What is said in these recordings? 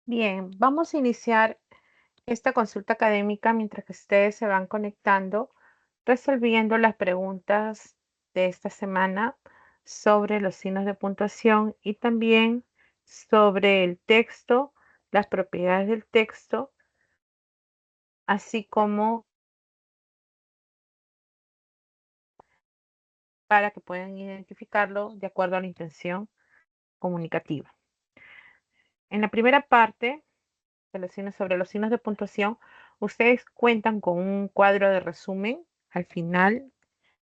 Bien, vamos a iniciar esta consulta académica mientras que ustedes se van conectando, resolviendo las preguntas de esta semana sobre los signos de puntuación y también sobre el texto, las propiedades del texto, así como para que puedan identificarlo de acuerdo a la intención comunicativa. En la primera parte de los signos sobre los signos de puntuación, ustedes cuentan con un cuadro de resumen al final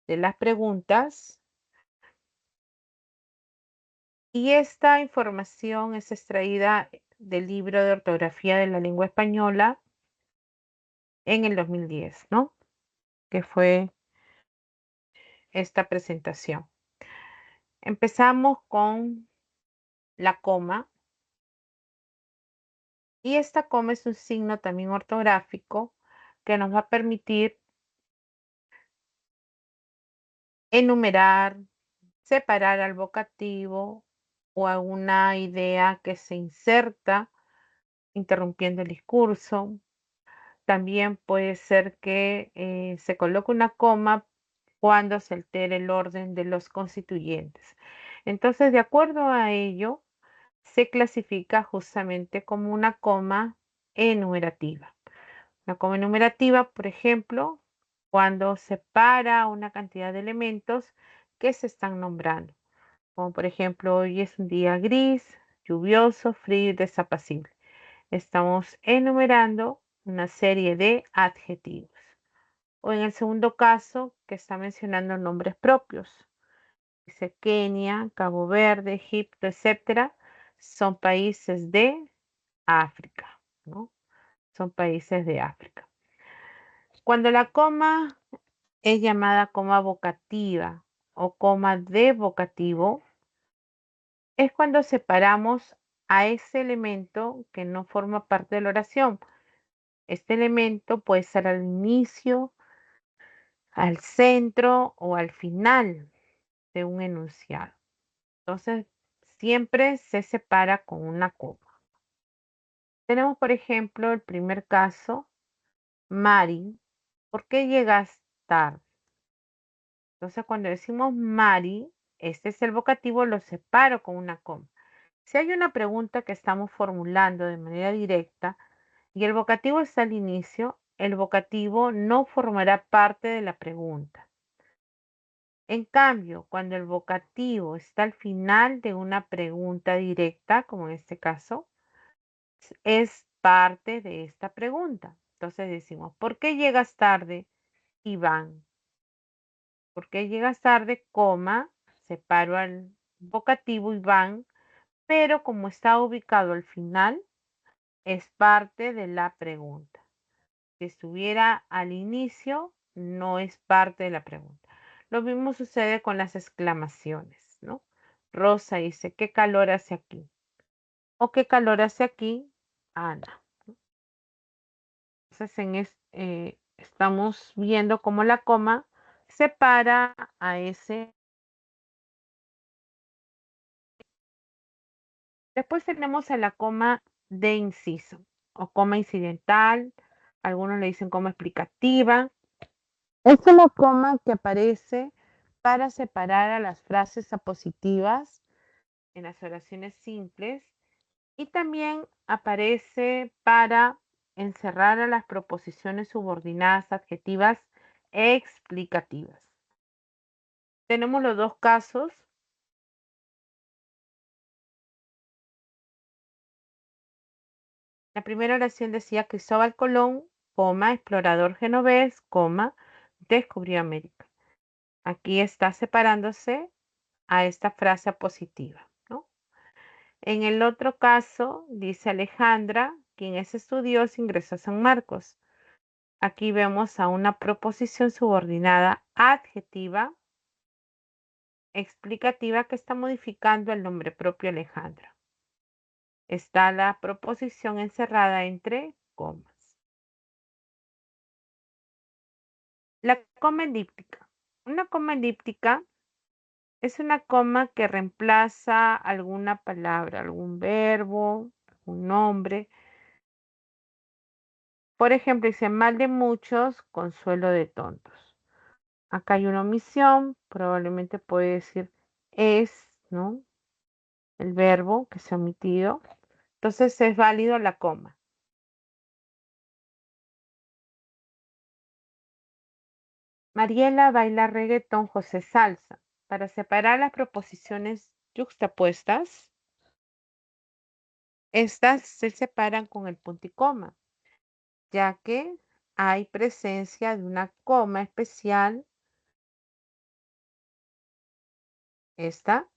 de las preguntas y esta información es extraída del libro de ortografía de la lengua española en el 2010, ¿no? Que fue esta presentación. Empezamos con la coma y esta coma es un signo también ortográfico que nos va a permitir enumerar, separar al vocativo o a una idea que se inserta interrumpiendo el discurso. También puede ser que se coloque una coma cuando se altere el orden de los constituyentes. Entonces, de acuerdo a ello, se clasifica justamente como una coma enumerativa. Una coma enumerativa, por ejemplo, cuando separa una cantidad de elementos que se están nombrando, como por ejemplo, hoy es un día gris, lluvioso, frío y desapacible. Estamos enumerando una serie de adjetivos. O en el segundo caso, que está mencionando nombres propios. Dice Kenia, Cabo Verde, Egipto, etcétera, son países de África, ¿no? Son países de África. Cuando la coma es llamada coma vocativa o coma de vocativo, es cuando separamos a ese elemento que no forma parte de la oración. Este elemento puede ser al inicio, al centro o al final de un enunciado. Entonces, siempre se separa con una coma. Tenemos, por ejemplo, el primer caso, Mari, ¿por qué llegas tarde? Entonces, cuando decimos Mari, este es el vocativo, lo separo con una coma. Si hay una pregunta que estamos formulando de manera directa y el vocativo está al inicio, el vocativo no formará parte de la pregunta. En cambio, cuando el vocativo está al final de una pregunta directa, como en este caso, es parte de esta pregunta. Entonces decimos, ¿por qué llegas tarde, Iván? ¿Por qué llegas tarde, coma? Separo al vocativo Iván, pero como está ubicado al final, es parte de la pregunta. Si estuviera al inicio, no es parte de la pregunta. Lo mismo sucede con las exclamaciones, ¿no? Rosa dice, ¿qué calor hace aquí? ¿O qué calor hace aquí, Ana? Entonces, estamos viendo cómo la coma separa a ese. Después tenemos a la coma de inciso o coma incidental. Algunos le dicen coma explicativa. Es una coma que aparece para separar a las frases apositivas en las oraciones simples y también aparece para encerrar a las proposiciones subordinadas adjetivas explicativas. Tenemos los dos casos. La primera oración decía Cristóbal Colón, coma, explorador genovés, coma, descubrió América. Aquí está separándose a esta frase apositiva, ¿no? En el otro caso, dice Alejandra, quien es estudioso, ingresó a San Marcos. Aquí vemos a una proposición subordinada adjetiva explicativa que está modificando el nombre propio Alejandra. Está la proposición encerrada entre comas. La coma elíptica. Una coma elíptica es una coma que reemplaza alguna palabra, algún verbo, un nombre. Por ejemplo, dice mal de muchos, consuelo de tontos. Acá hay una omisión, probablemente puede decir es, ¿no? El verbo que se ha omitido. Entonces es válido la coma. Mariela baila reggaetón, José salsa. Para separar las proposiciones yuxtapuestas, estas se separan con el punto y coma, ya que hay presencia de una coma especial, esta,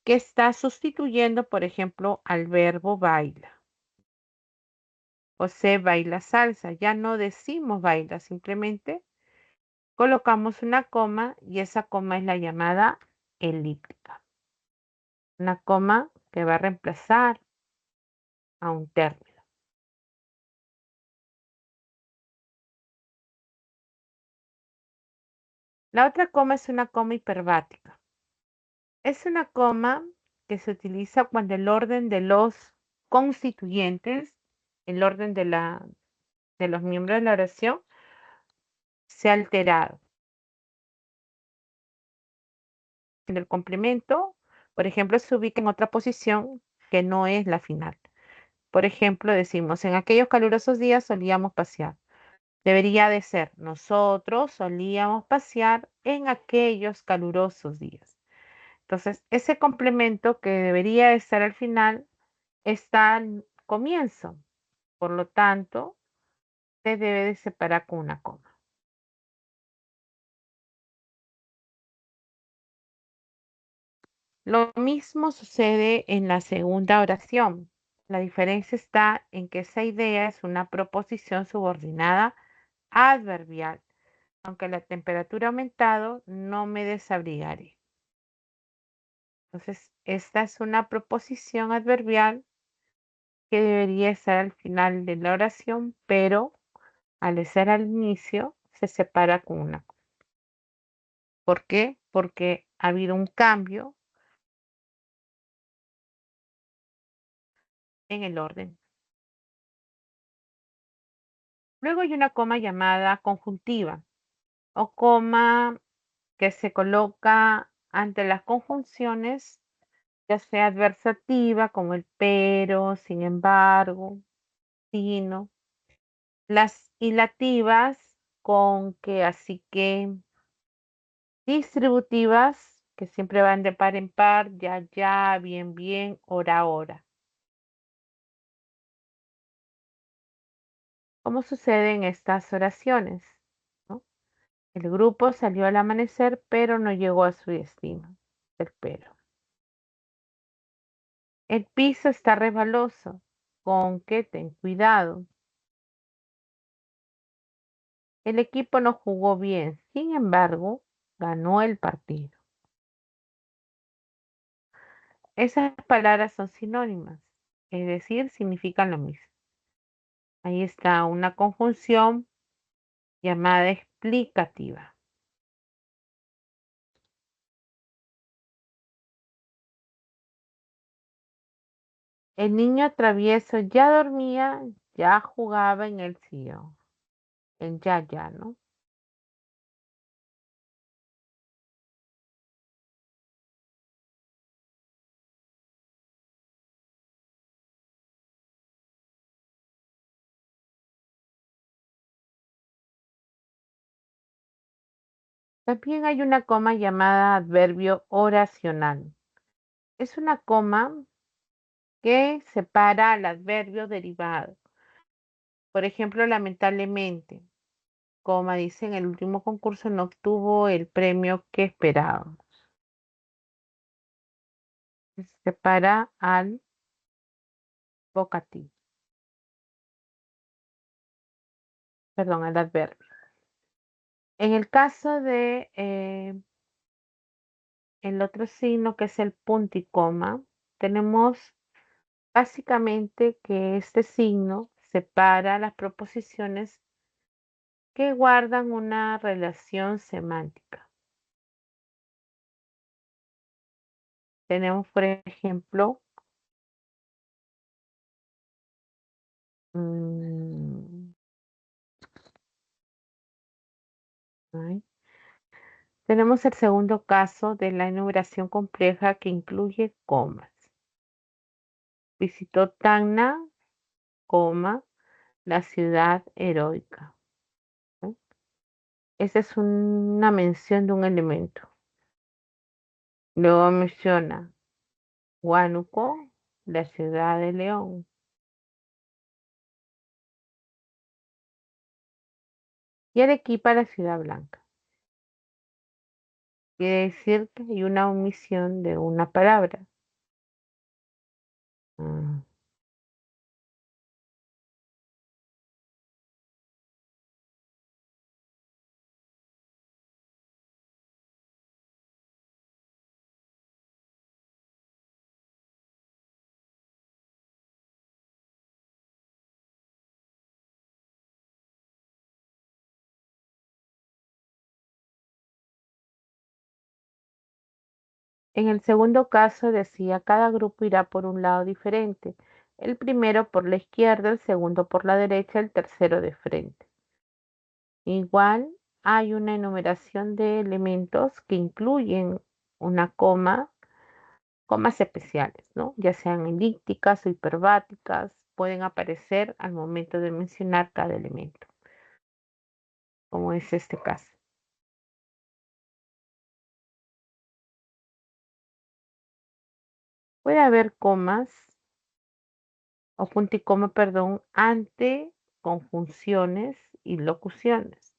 que está sustituyendo, por ejemplo, al verbo baila. José baila salsa. Ya no decimos baila, simplemente colocamos una coma y esa coma es la llamada elíptica. Una coma que va a reemplazar a un término. La otra coma es una coma hiperbática. Es una coma que se utiliza cuando el orden de los constituyentes, el orden de los miembros de la oración, se ha alterado. En el complemento, por ejemplo, se ubica en otra posición que no es la final. Por ejemplo, decimos, en aquellos calurosos días solíamos pasear. Debería de ser, nosotros solíamos pasear en aquellos calurosos días. Entonces, ese complemento que debería de estar al final está al comienzo. Por lo tanto, se debe de separar con una coma. Lo mismo sucede en la segunda oración. La diferencia está en que esa idea es una proposición subordinada adverbial. Aunque la temperatura ha aumentado, no me desabrigaré. Entonces, esta es una proposición adverbial que debería estar al final de la oración, pero al estar al inicio se separa con una coma. ¿Por qué? Porque ha habido un cambio en el orden. Luego hay una coma llamada conjuntiva o coma que se coloca ante las conjunciones, ya sea adversativa como el pero, sin embargo, sino. Las hilativas con que, así que, distributivas que siempre van de par en par, ya, ya, bien, bien, hora, hora. ¿Cómo suceden estas oraciones? ¿No? El grupo salió al amanecer, pero no llegó a su destino. El pero. El piso está resbaloso. Con que ten cuidado. El equipo no jugó bien, sin embargo, ganó el partido. Esas palabras son sinónimas, es decir, significan lo mismo. Ahí está una conjunción llamada explicativa. El niño travieso ya dormía, ya jugaba en el sillón. El ya, ya, ¿no? También hay una coma llamada adverbio oracional. Es una coma que separa al adverbio derivado. Por ejemplo, lamentablemente, coma dice en el último concurso no obtuvo el premio que esperaba. Se separa al vocativo, perdón, al adverbio. En el caso de el otro signo que es el punto y coma, tenemos básicamente que este signo separa las proposiciones que guardan una relación semántica. Tenemos, por ejemplo, Mm, ay. Tenemos el segundo caso de la enumeración compleja que incluye comas. Visitó Tacna, coma, la ciudad heroica, ¿no? Esa es una mención de un elemento. Luego menciona Huánuco, la ciudad de León, y Arequipa, la ciudad blanca. Quiere decir que hay una omisión de una palabra. Ah, En el segundo caso decía, cada grupo irá por un lado diferente. El primero por la izquierda, el segundo por la derecha, el tercero de frente. Igual hay una enumeración de elementos que incluyen una coma, comas especiales, ¿no? Ya sean elípticas o hiperbáticas, pueden aparecer al momento de mencionar cada elemento, como es este caso. Puede haber comas o punto y coma, perdón, ante conjunciones y locuciones.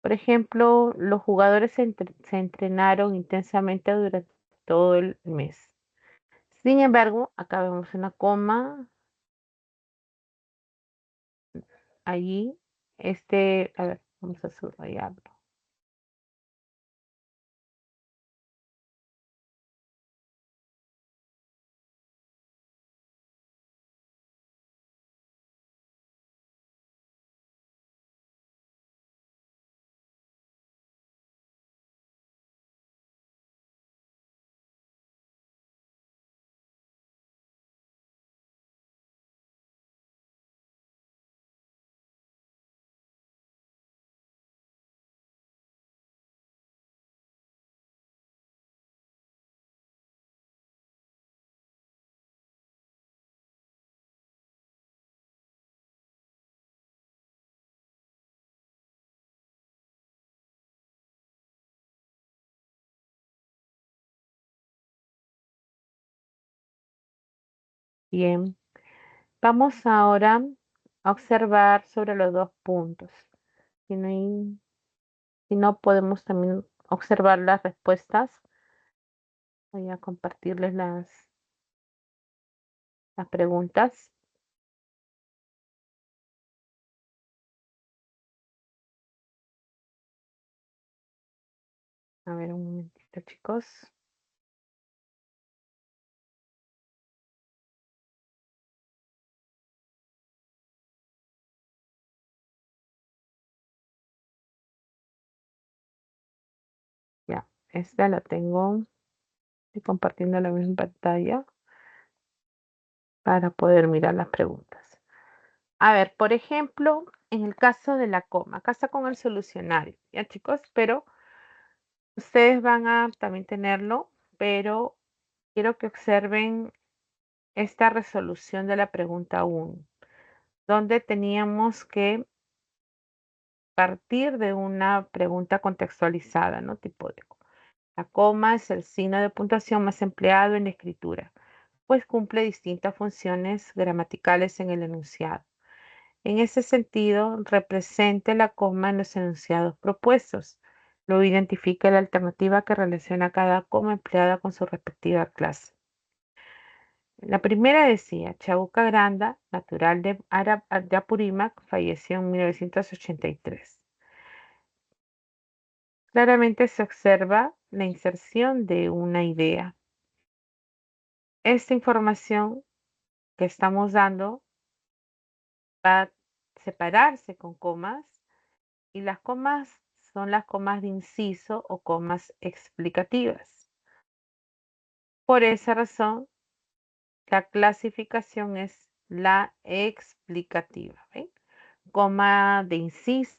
Por ejemplo, los jugadores se entrenaron intensamente durante todo el mes. Sin embargo, acá vemos una coma allí. A ver, vamos a subrayarlo. Bien, vamos ahora a observar sobre los dos puntos. Si no, si no podemos también observar las respuestas. Voy a compartirles las preguntas. A ver, un momentito, chicos. Ya, esta la tengo. Estoy compartiendo la misma pantalla para poder mirar las preguntas. A ver, por ejemplo, en el caso de la coma, acá está con el solucionario, ya chicos, pero ustedes van a también tenerlo, pero quiero que observen esta resolución de la pregunta 1, donde teníamos que partir de una pregunta contextualizada, ¿no? Tipo de la coma es el signo de puntuación más empleado en la escritura, pues cumple distintas funciones gramaticales en el enunciado. En ese sentido, represente la coma en los enunciados propuestos. Luego identifique la alternativa que relaciona cada coma empleada con su respectiva clase. La primera decía, Chabuca Granda, natural de Apurímac, falleció en 1983. Claramente se observa la inserción de una idea. Esta información que estamos dando va a separarse con comas y las comas son las comas de inciso o comas explicativas. Por esa razón, la clasificación es la explicativa. ¿Ven? Coma de inciso,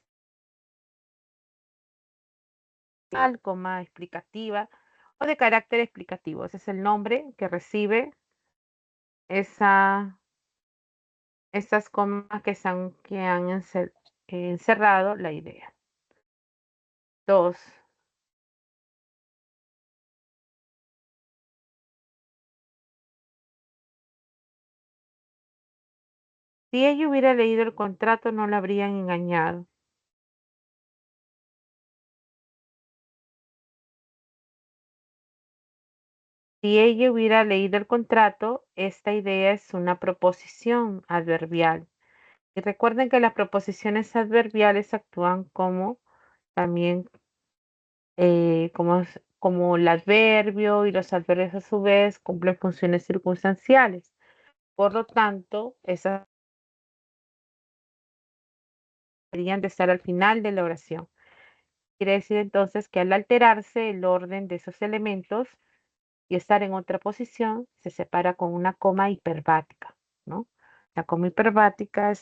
coma explicativa o de carácter explicativo. Ese es el nombre que recibe esa, esas comas que han encerrado la idea. 2. Si ella hubiera leído el contrato, no la habrían engañado. Si ella hubiera leído el contrato, esta idea es una proposición adverbial. Y recuerden que las proposiciones adverbiales actúan como también como el adverbio, y los adverbios a su vez cumplen funciones circunstanciales. Por lo tanto, esas deberían de estar al final de la oración. Quiere decir entonces que al alterarse el orden de esos elementos y estar en otra posición, se separa con una coma hiperbática, ¿no? La coma hiperbática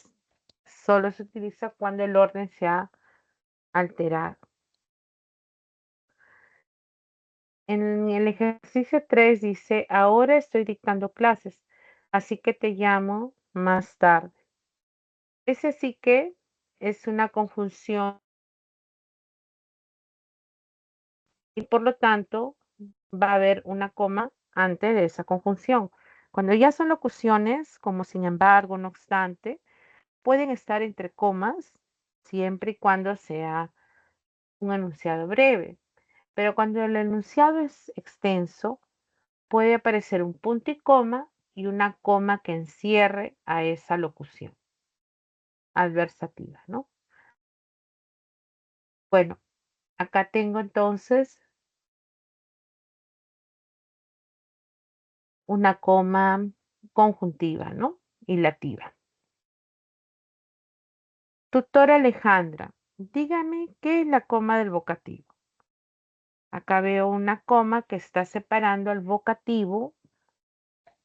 solo se utiliza cuando el orden se ha alterado. En el ejercicio 3 dice, ahora estoy dictando clases, así que te llamo más tarde. Ese sí que es una conjunción y por lo tanto va a haber una coma antes de esa conjunción. Cuando ya son locuciones, como sin embargo, no obstante, pueden estar entre comas siempre y cuando sea un enunciado breve. Pero cuando el enunciado es extenso, puede aparecer un punto y coma y una coma que encierre a esa locución adversativa, ¿no? Bueno, acá tengo entonces una coma conjuntiva, ¿no? Hilativa. Tutora Alejandra, dígame qué es la coma del vocativo. Acá veo una coma que está separando al vocativo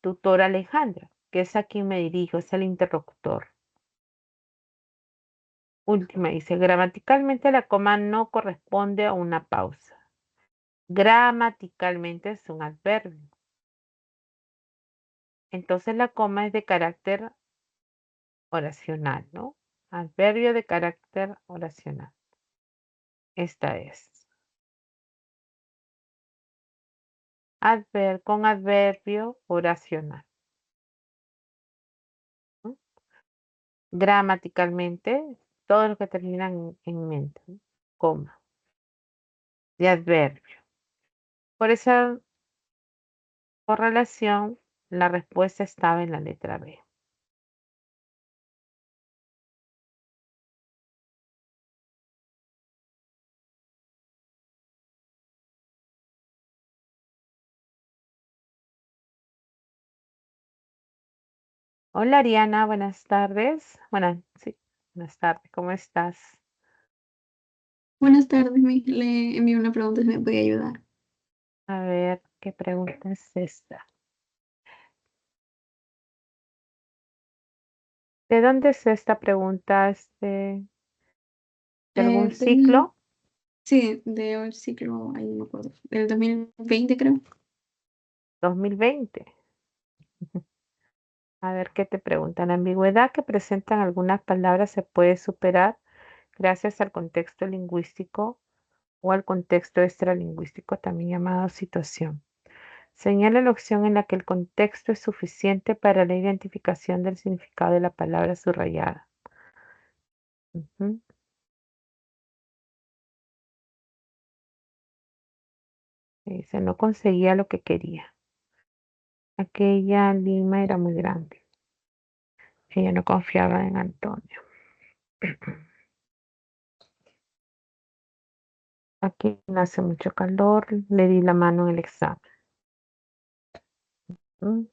tutora Alejandra, que es a quien me dirijo, es el interlocutor. Última dice, gramaticalmente la coma no corresponde a una pausa. Gramaticalmente es un adverbio. Entonces la coma es de carácter oracional, ¿no? Adverbio de carácter oracional. Esta es. Con adverbio oracional, ¿no? Gramaticalmente, todo lo que termina en mente, ¿no? Coma, de adverbio. Por esa correlación, la respuesta estaba en la letra B. Hola Ariana, buenas tardes. Sí, buenas tardes, ¿cómo estás? Buenas tardes, le envío una pregunta si me puede ayudar. A ver, ¿qué pregunta es esta? ¿De dónde es esta pregunta? ¿De algún Del, ciclo? sí, del ciclo, ahí no me acuerdo, del 2020 creo. 2020. A ver qué te preguntan. La ambigüedad que presentan algunas palabras se puede superar gracias al contexto lingüístico o al contexto extralingüístico, también llamado situación. Señala la opción en la que el contexto es suficiente para la identificación del significado de la palabra subrayada. Ujú. Dice, no conseguía lo que quería. Aquella Lima era muy grande. Ella no confiaba en Antonio. Aquí hace mucho calor. Le di la mano en el examen. ¿Mm?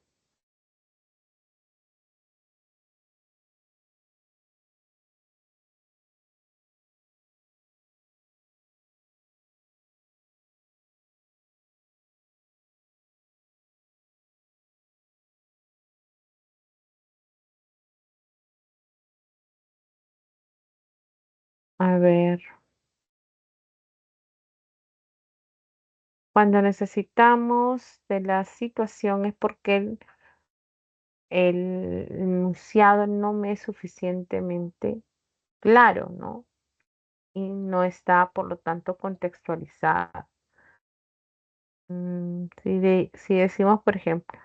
A ver, cuando necesitamos de la situación es porque el enunciado no me es suficientemente claro, ¿no? Y no está, por lo tanto, contextualizada. Si decimos, por ejemplo,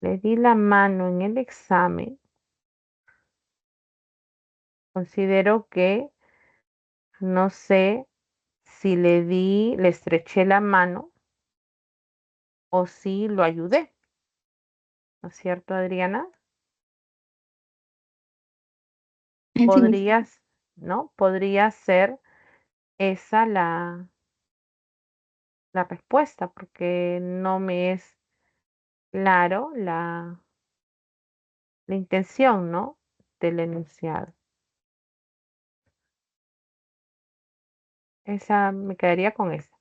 le di la mano en el examen, considero que no sé si le estreché la mano o si lo ayudé, ¿no es cierto, Adriana? El significado. Podrías, ¿no? Podría ser esa la respuesta, porque no me es claro la intención, ¿no? Del enunciado. Esa me quedaría con esa.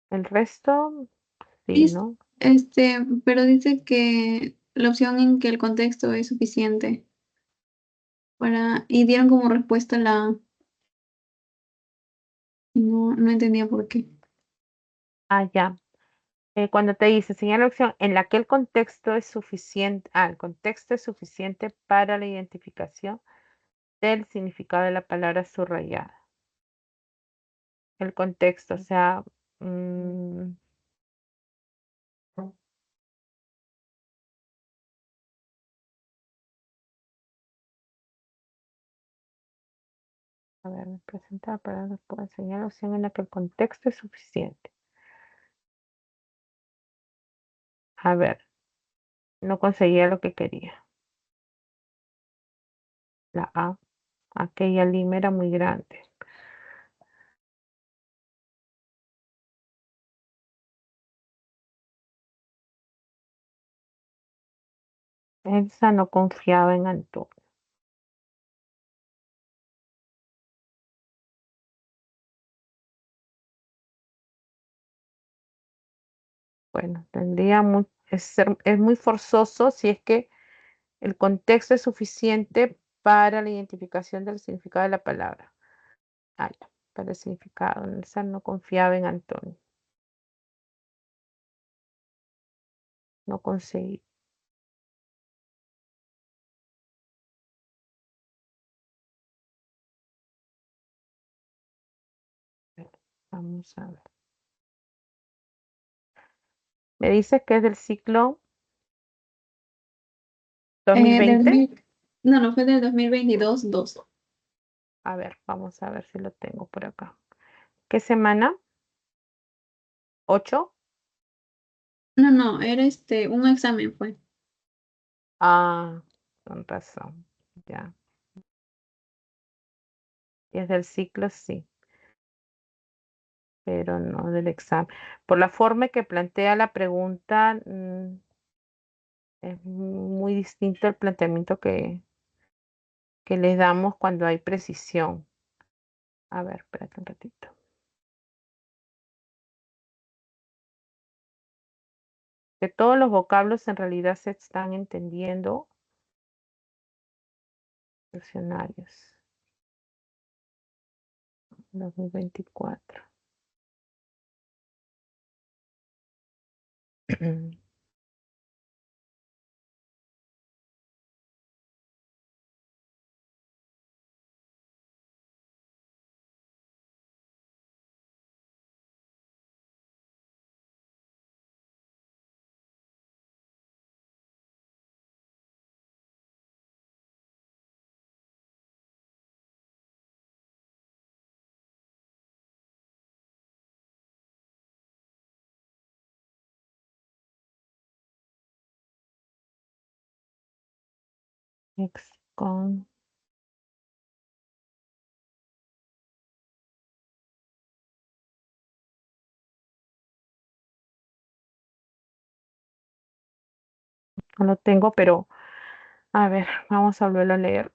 El resto, sí, ¿no? Pero dice que la opción en que el contexto es suficiente y dieron como respuesta no entendía por qué. Ah, ya. Cuando te dice, señala la opción en la que el contexto es suficiente, el contexto es suficiente para la identificación del significado de la palabra subrayada. El contexto, o sea, mm, a ver, presenta la palabra después, señala la opción en la que el contexto es suficiente. A ver, no conseguía lo que quería. La A, aquella lima era muy grande. Elsa no confiaba en Antonio. Bueno, es muy forzoso si es que el contexto es suficiente para la identificación del significado de la palabra. Ah, ya, para el significado. Elsa no confiaba en Antonio. No conseguí. Vamos a ver. Me dice que es del ciclo Del 2020. no, fue del 2022-2. A ver, vamos a ver si lo tengo por acá. ¿Qué semana? ¿8? No, era un examen fue. Ah, con razón. Ya. Y es del ciclo, sí, pero no del examen. Por la forma que plantea la pregunta, es muy distinto el planteamiento que le damos cuando hay precisión. A ver, espérate un ratito. Que todos los vocablos en realidad se están entendiendo. Diccionarios. 2024. Excon. No lo tengo, pero a ver, vamos a volverlo a leer.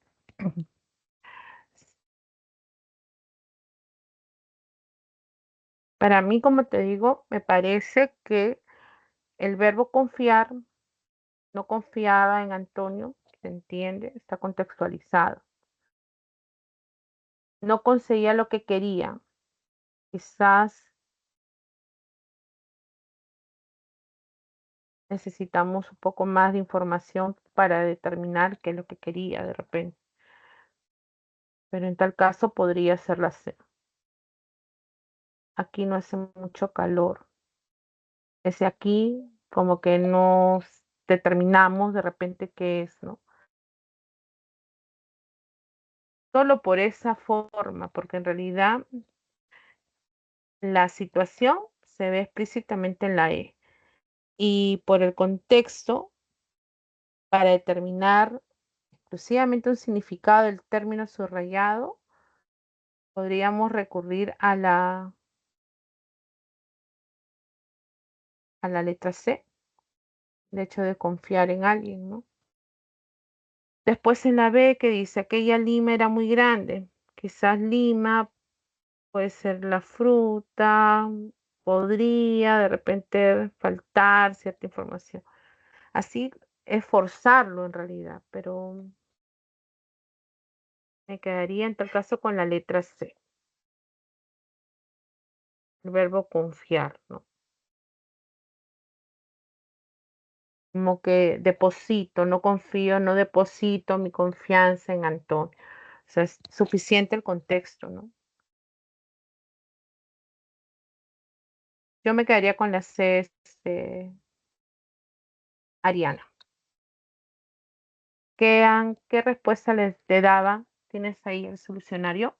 Para mí, como te digo, me parece que el verbo confiar no confiaba en Antonio, ¿se entiende? Está contextualizado. no conseguía lo que quería. Quizás necesitamos un poco más de información para determinar qué es lo que quería de repente. Pero en tal caso podría ser la C. Aquí no hace mucho calor. Ese aquí como que no determinamos de repente qué es, ¿no? Solo por esa forma, porque en realidad la situación se ve explícitamente en la E. Y por el contexto, para determinar exclusivamente un significado del término subrayado, podríamos recurrir a la letra C, de hecho de confiar en alguien, ¿no? Después en la B que dice, aquella lima era muy grande. Quizás lima puede ser la fruta, podría de repente faltar cierta información. Así es forzarlo en realidad, pero me quedaría en tal caso con la letra C, el verbo confiar, ¿no? Como que deposito, no confío, no deposito mi confianza en Antonio. O sea, es suficiente el contexto, ¿no? Yo me quedaría con la C, Ariana. ¿Qué respuesta te daba? ¿Tienes ahí el solucionario?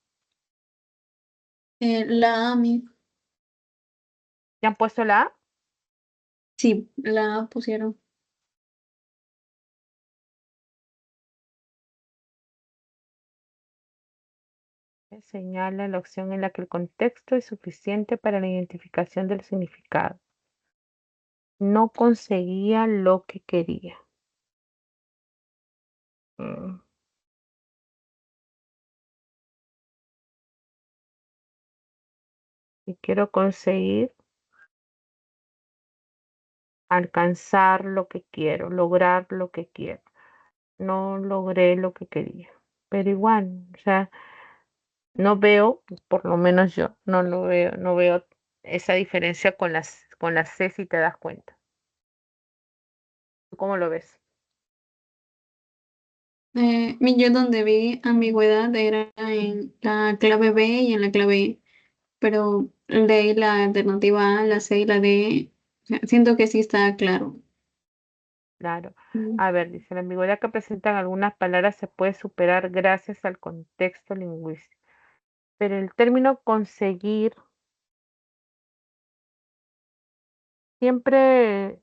La A, ¿Ya han puesto la A? sí, la A pusieron. Señala la opción en la que el contexto es suficiente para la identificación del significado. No conseguía lo que quería. Mm, Y quiero conseguir alcanzar lo que quiero, lograr lo que quiero. No logré lo que quería. Pero igual, o sea, no veo, por lo menos yo, no veo esa diferencia con las C si te das cuenta. ¿Tú cómo lo ves? Yo donde vi ambigüedad era en la clave B y en la clave E, pero leí la alternativa A, la C y la D. O sea, siento que sí está claro. Claro. Mm. A ver, dice, la ambigüedad que presentan algunas palabras se puede superar gracias al contexto lingüístico. Pero el término conseguir siempre,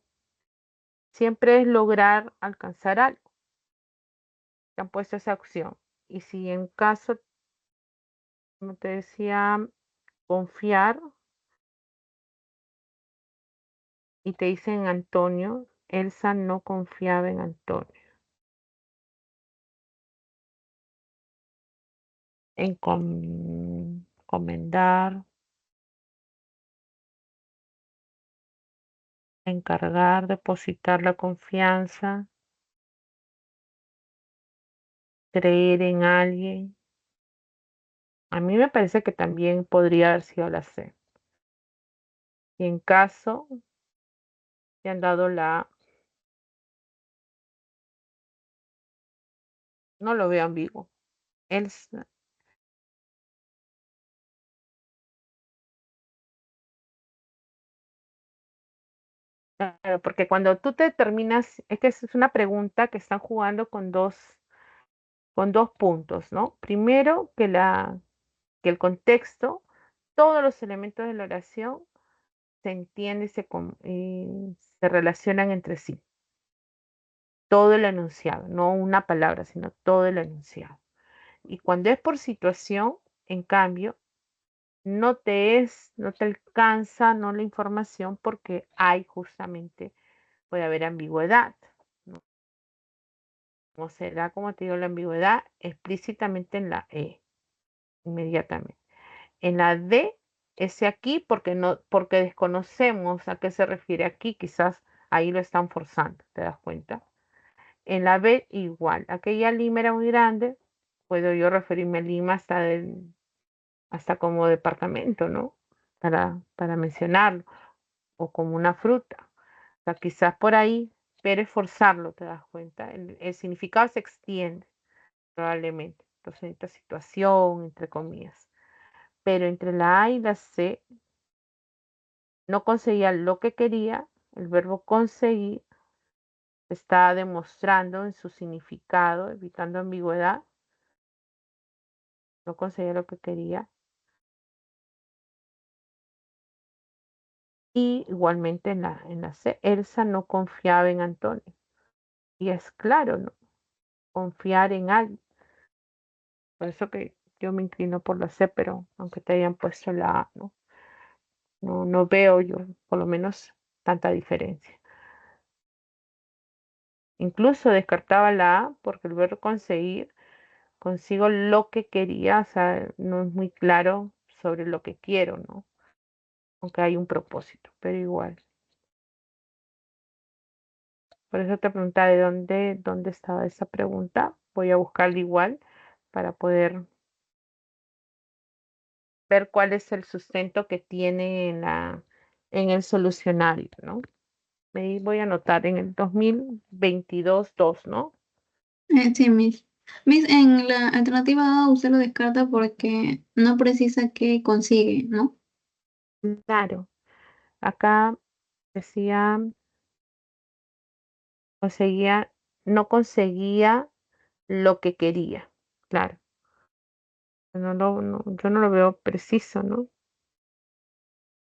siempre es lograr alcanzar algo. Te han puesto esa opción. Y si en caso, como te decía, confiar y te dicen Antonio, Elsa no confiaba en Antonio. Encomendar, encargar, depositar la confianza, creer en alguien. A mí me parece que también podría haber sido la C. Y en caso, te han dado la A, no lo veo ambiguo. Elsa, claro, porque cuando tú te determinas, es que es una pregunta que están jugando con dos puntos, ¿no? Primero, que el contexto, todos los elementos de la oración se entienden y se relacionan entre sí. Todo el enunciado, no una palabra, sino todo el enunciado. Y cuando es por situación, en cambio, no te alcanza, no la información porque hay justamente, puede haber ambigüedad, ¿no? Como será, como te digo, la ambigüedad explícitamente en la E, inmediatamente. En la D, ese aquí, porque no, porque desconocemos a qué se refiere aquí, quizás ahí lo están forzando, ¿te das cuenta? En la B, igual. Aquella lima era muy grande, puedo yo referirme a lima hasta del hasta como departamento, ¿no? Para mencionarlo, o como una fruta. O sea, quizás por ahí, pero esforzarlo, te das cuenta. El significado se extiende, probablemente. Entonces, en esta situación, entre comillas. Pero entre la A y la C, no conseguía lo que quería, el verbo conseguir está demostrando en su significado, evitando ambigüedad, no conseguía lo que quería. Y igualmente en la C, Elsa no confiaba en Antonio. Y es claro, ¿no? Confiar en alguien. Por eso que yo me inclino por la C, pero aunque te hayan puesto la A, ¿no? No veo yo, por lo menos, tanta diferencia. Incluso descartaba la A porque el verbo conseguir, consigo lo que quería, o sea, no es muy claro sobre lo que quiero, ¿no? Aunque hay un propósito, pero igual. Por eso te preguntaba de dónde estaba esa pregunta. Voy a buscarla igual para poder ver cuál es el sustento que tiene en el solucionario, ¿no? Ahí voy a anotar en el 2022 2, ¿no? Sí, Miss. Miss, en la alternativa A usted lo descarta porque no precisa que consigue, ¿no? Claro, acá decía, conseguía, no conseguía lo que quería, claro. Yo no lo veo preciso, ¿no?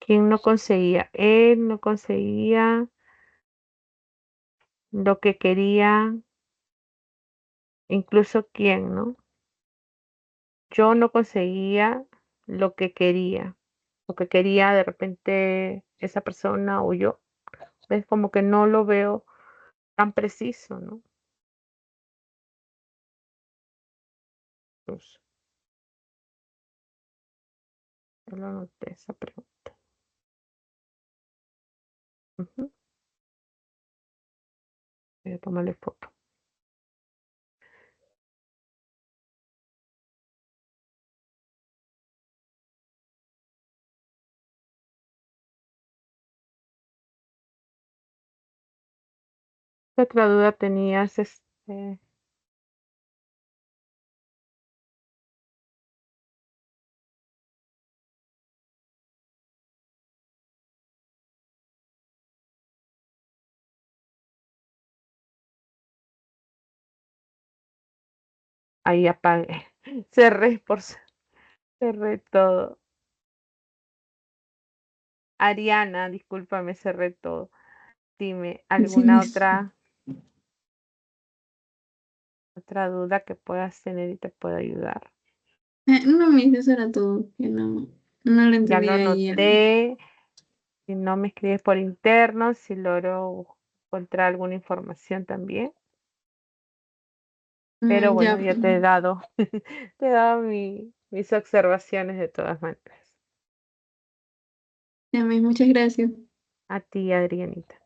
¿Quién no conseguía? Él no conseguía lo que quería, incluso quién, ¿no? Yo no conseguía lo que quería de repente esa persona o yo. Es como que no lo veo tan preciso, ¿no? Pues, yo lo anoté esa pregunta. Ujú. Voy a tomarle foto. ¿Qué otra duda tenías? Ahí apagué. Cerré cerré todo. Ariana, discúlpame, cerré todo. Dime, Sí, ¿alguna Miss. otra duda que puedas tener y te pueda ayudar? No, Miss, eso era todo. Que no le Ya lo entendía ahí. anoté. Si no me escribes por interno, si logro encontrar alguna información también. Pero bueno, Ya, ya pues. te he dado, te he dado mis observaciones de todas maneras. Ya, Miss, muchas gracias. A ti, Adrianita.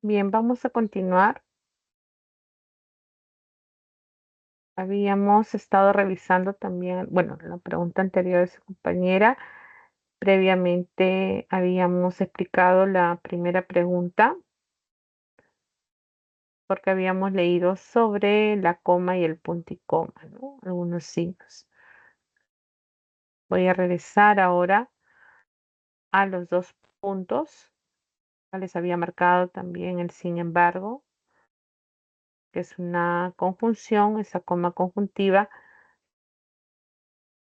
Bien, vamos a continuar. Habíamos estado revisando también, bueno, la pregunta anterior de su compañera. Previamente habíamos explicado la primera pregunta porque habíamos leído sobre la coma y el punto y coma, ¿no? Algunos signos. Voy a regresar ahora a los dos puntos. Les había marcado también el sin embargo, que es una conjunción, esa coma conjuntiva,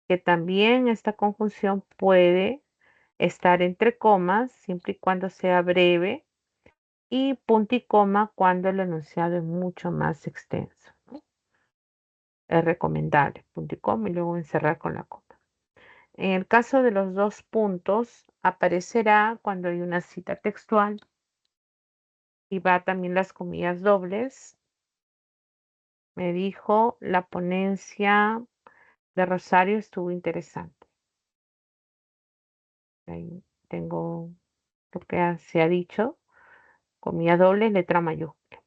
que también esta conjunción puede estar entre comas siempre y cuando sea breve y punto y coma cuando el enunciado es mucho más extenso, ¿no? Es recomendable punto y coma y luego encerrar con la coma. En el caso de los dos puntos, aparecerá cuando hay una cita textual y va también las comillas dobles. Me dijo, la ponencia de Rosario estuvo interesante. Ahí tengo lo que se ha dicho, comilla doble, letra mayúscula.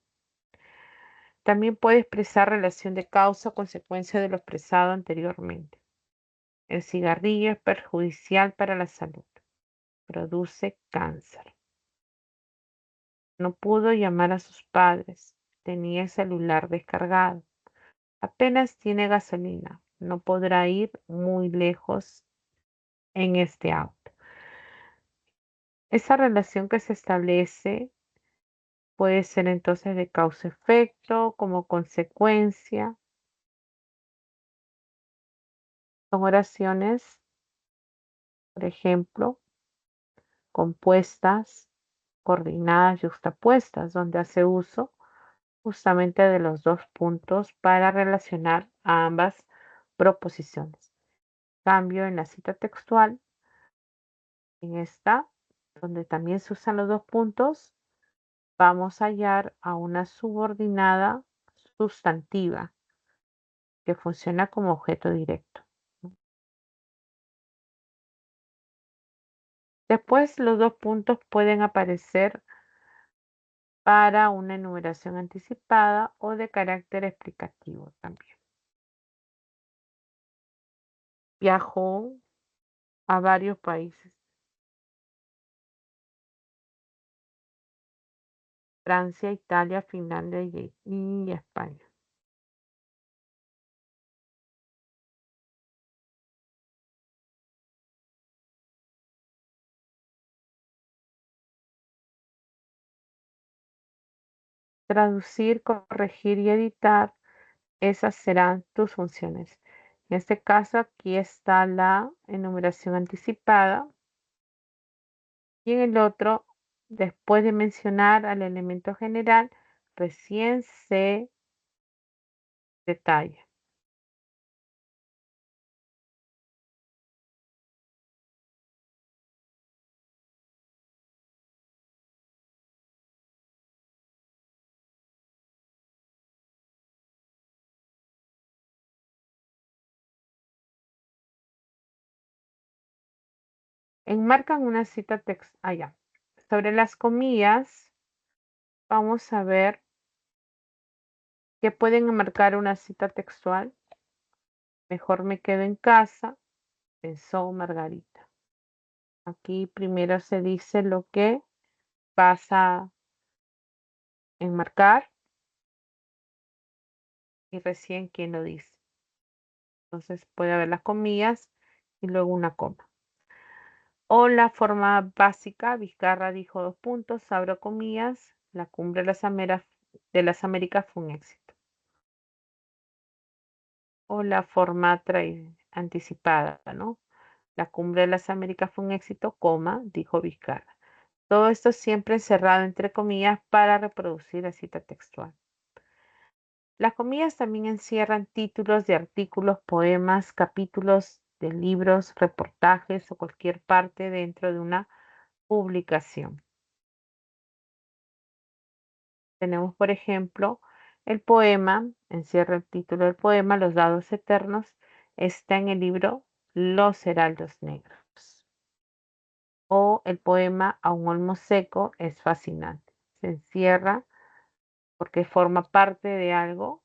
También puede expresar relación de causa o consecuencia de lo expresado anteriormente. El cigarrillo es perjudicial para la salud. Produce cáncer. No pudo llamar a sus padres. Tenía el celular descargado. Apenas tiene gasolina. No podrá ir muy lejos en este auto. Esa relación que se establece puede ser entonces de causa-efecto, como consecuencia. Son oraciones, por ejemplo, compuestas, coordinadas, yuxtapuestas, donde hace uso justamente de los dos puntos para relacionar a ambas proposiciones. Cambio en la cita textual, en esta, donde también se usan los dos puntos, vamos a hallar a una subordinada sustantiva que funciona como objeto directo. Después, los dos puntos pueden aparecer para una enumeración anticipada o de carácter explicativo también. Viajó a varios países: Francia, Italia, Finlandia y España. Traducir, corregir y editar, esas serán tus funciones. En este caso, aquí está la enumeración anticipada y en el otro, después de mencionar al elemento general, recién se detalla. Enmarcan una cita textual. Allá. Sobre las comillas, vamos a ver que pueden enmarcar una cita textual. Mejor me quedo en casa, pensó Margarita. Aquí primero se dice lo que vas a enmarcar y recién quién lo dice. Entonces puede haber las comillas y luego una coma. O la forma básica, Vizcarra dijo dos puntos, abro comillas, la cumbre de las Américas fue un éxito. O la forma anticipada, ¿no? La cumbre de las Américas fue un éxito, coma, dijo Vizcarra. Todo esto siempre encerrado entre comillas para reproducir la cita textual. Las comillas también encierran títulos de artículos, poemas, capítulos de libros, reportajes o cualquier parte dentro de una publicación. Tenemos, por ejemplo, el poema, encierra el título del poema, Los dados eternos, está en el libro Los heraldos negros. O el poema A un olmo seco es fascinante. se encierra porque forma parte de algo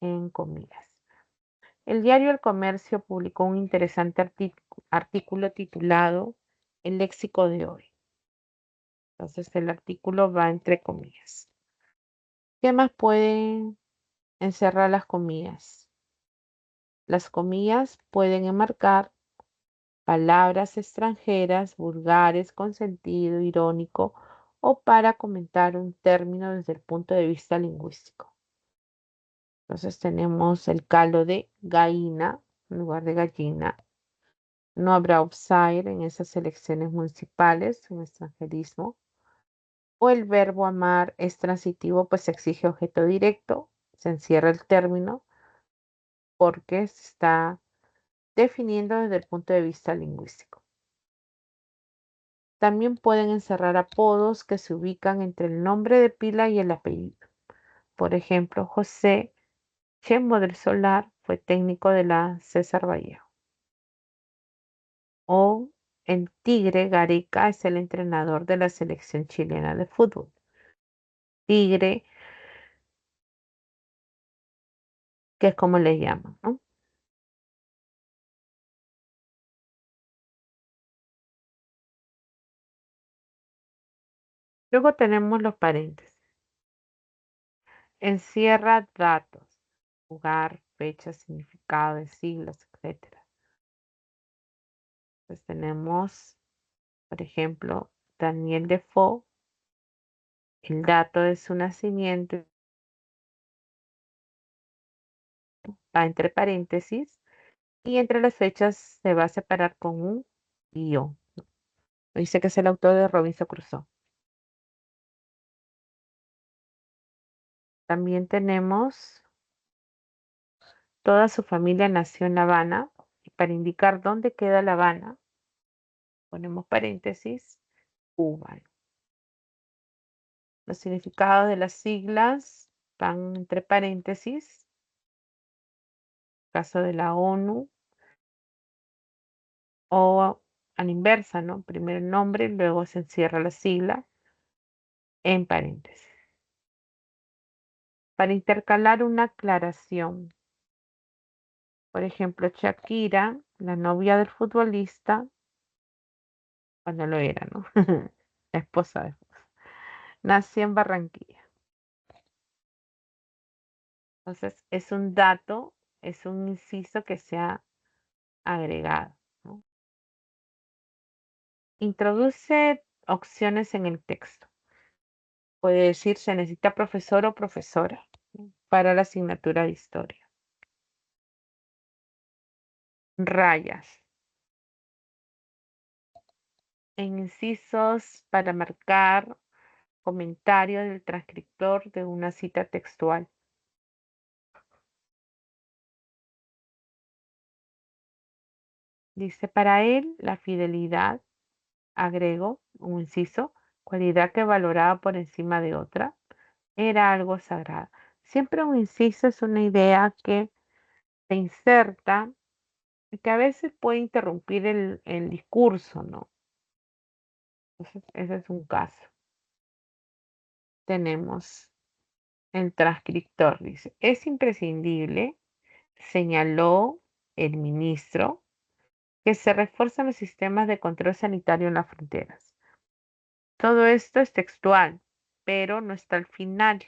en comillas. El diario El Comercio publicó un interesante artículo titulado El léxico de hoy. Entonces el artículo va entre comillas. ¿Qué más pueden encerrar las comillas? Las comillas pueden enmarcar palabras extranjeras, vulgares, con sentido irónico o para comentar un término desde el punto de vista lingüístico. Entonces tenemos el caldo de gallina en lugar de gallina. No habrá offside en esas elecciones municipales, en extranjerismo. O el verbo amar es transitivo, pues exige objeto directo, se encierra el término porque se está definiendo desde el punto de vista lingüístico. También pueden encerrar apodos que se ubican entre el nombre de pila y el apellido. Por ejemplo, José Chembo del Solar fue técnico de la César Vallejo. O el Tigre Gareca es el entrenador de la selección chilena de fútbol. Tigre, que es como le llaman, ¿no? Luego tenemos los paréntesis. Encierra datos, lugar, fecha, significado de siglas, etcétera. Entonces tenemos, por ejemplo, Daniel Defoe, el dato de su nacimiento va entre paréntesis y entre las fechas se va a separar con un guión. Dice que es el autor de Robinson Crusoe. También tenemos toda su familia nació en La Habana y para indicar dónde queda La Habana ponemos paréntesis Cuba. Los significados de las siglas van entre paréntesis. Caso de la ONU o a la inversa, ¿no? Primero el nombre, luego se encierra la sigla en paréntesis. Para intercalar una aclaración, por ejemplo, Shakira, la novia del futbolista, cuando lo era, ¿no? La esposa de nació en Barranquilla. Entonces, es un dato, es un inciso que se ha agregado, ¿no? Introduce opciones en el texto. Puede decir se necesita profesor o profesora, ¿no? Para la asignatura de historia. Rayas. En incisos para marcar comentario del transcriptor de una cita textual. Dice, para él la fidelidad, agrego un inciso, cualidad que valoraba por encima de otra, era algo sagrado. Siempre un inciso es una idea que se inserta y que a veces puede interrumpir el discurso, ¿no? Entonces, ese es un caso. Tenemos el transcriptor, dice, es imprescindible, señaló el ministro, que se refuerzan los sistemas de control sanitario en las fronteras. Todo esto es textual, pero no está al final.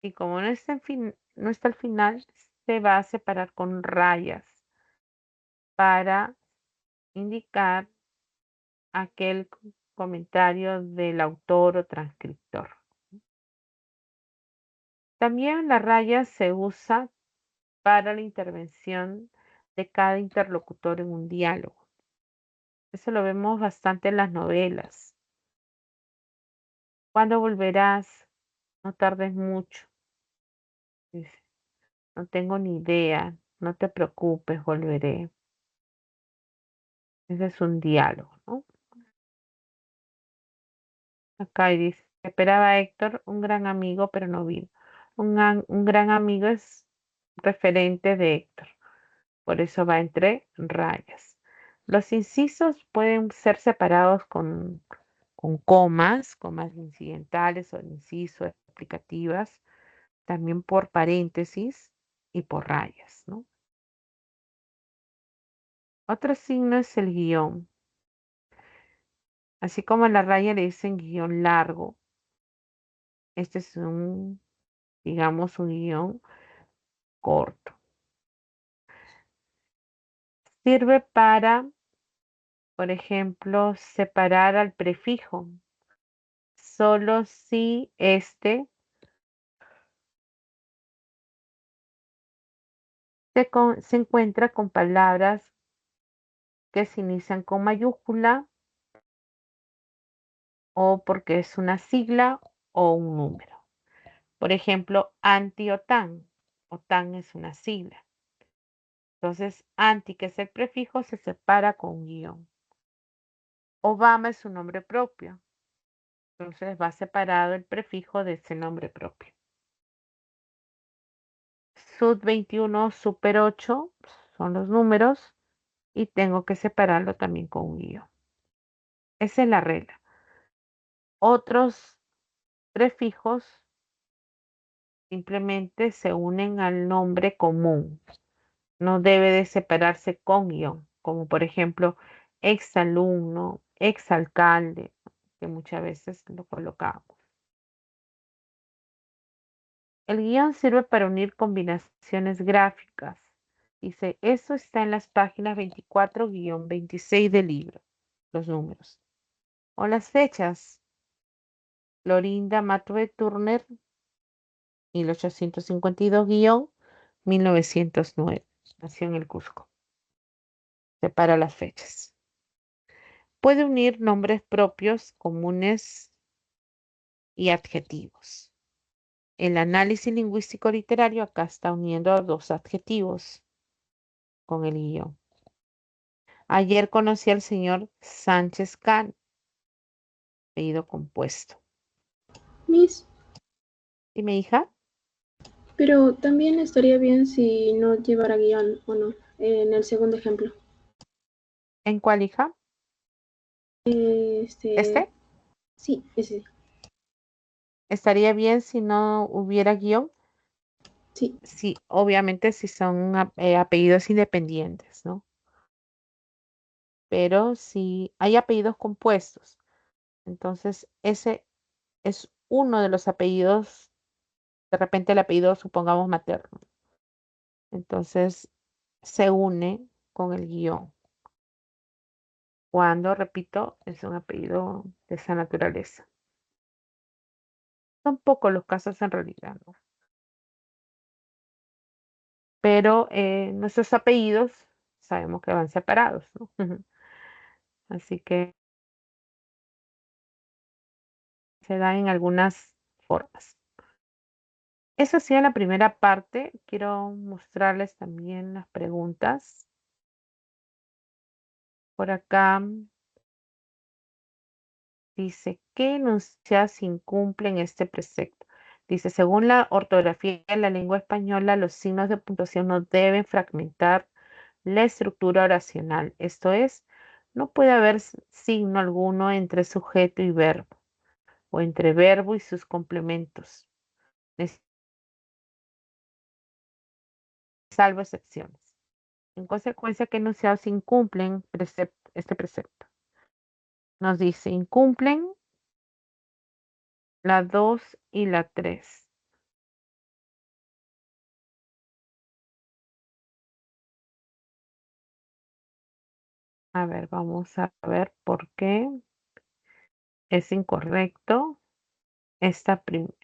Y como no está al final, se va a separar con rayas para indicar aquel comentario del autor o transcriptor. También la raya se usa para la intervención de cada interlocutor en un diálogo. Eso lo vemos bastante en las novelas. ¿Cuándo volverás? No tardes mucho. Dice, no tengo ni idea. No te preocupes, volveré. Ese es un diálogo, ¿no? Acá dice, esperaba a Héctor, un gran amigo, pero no vino. Un gran amigo es referente de Héctor, por eso va entre rayas. Los incisos pueden ser separados con con comas incidentales o de inciso, explicativas, también por paréntesis y por rayas, ¿no? Otro signo es el guión. Así como a la raya le dicen guión largo, este es digamos, un guión corto. Sirve para, por ejemplo, separar al prefijo, solo si este se encuentra con palabras que se inician con mayúscula o porque es una sigla o un número. Por ejemplo, anti o tan. O tan es una sigla. Entonces, anti, que es el prefijo, se separa con un guión. Obama es un nombre propio. Entonces va separado el prefijo de ese nombre propio. Sub 21, super 8 son los números y tengo que separarlo también con un guión. Esa es la regla. Otros prefijos simplemente se unen al nombre común. No debe de separarse con guión, como por ejemplo exalumno, exalcalde, que muchas veces lo colocamos. El guión sirve para unir combinaciones gráficas. Dice, eso está en las páginas 24-26 del libro, los números. O las fechas. Florinda Matue Turner, 1852-1909. Nació en el Cusco. Separa las fechas. Puede unir nombres propios, comunes y adjetivos. El análisis lingüístico literario acá está uniendo a dos adjetivos con el guión. Ayer conocí al señor Sánchez Can, apellido compuesto. Miss, Dime, hija, pero también estaría bien si no llevara guión o no, en el segundo ejemplo. ¿en cuál hija? Este, ¿Este? sí, ese, ¿Estaría bien si no hubiera guión? sí. Sí, obviamente si son apellidos independientes, ¿no? Pero si hay apellidos compuestos, entonces ese es uno de los apellidos, de repente el apellido, supongamos, materno. Entonces se une con el guión. Cuando, repito, es un apellido de esa naturaleza. Son pocos los casos en realidad, ¿no? Pero nuestros apellidos sabemos que van separados, ¿no? Así que se da en algunas formas. Eso sí, en la primera parte quiero mostrarles también las preguntas. Por acá dice, ¿qué enunciados incumplen este precepto? Dice, según la ortografía de la lengua española, los signos de puntuación no deben fragmentar la estructura oracional. Esto es, no puede haber signo alguno entre sujeto y verbo, o entre verbo y sus complementos, salvo excepciones. En consecuencia, ¿qué enunciados incumplen este precepto? Nos dice, incumplen la 2 y la 3. A ver, vamos a ver por qué es incorrecto esta primera.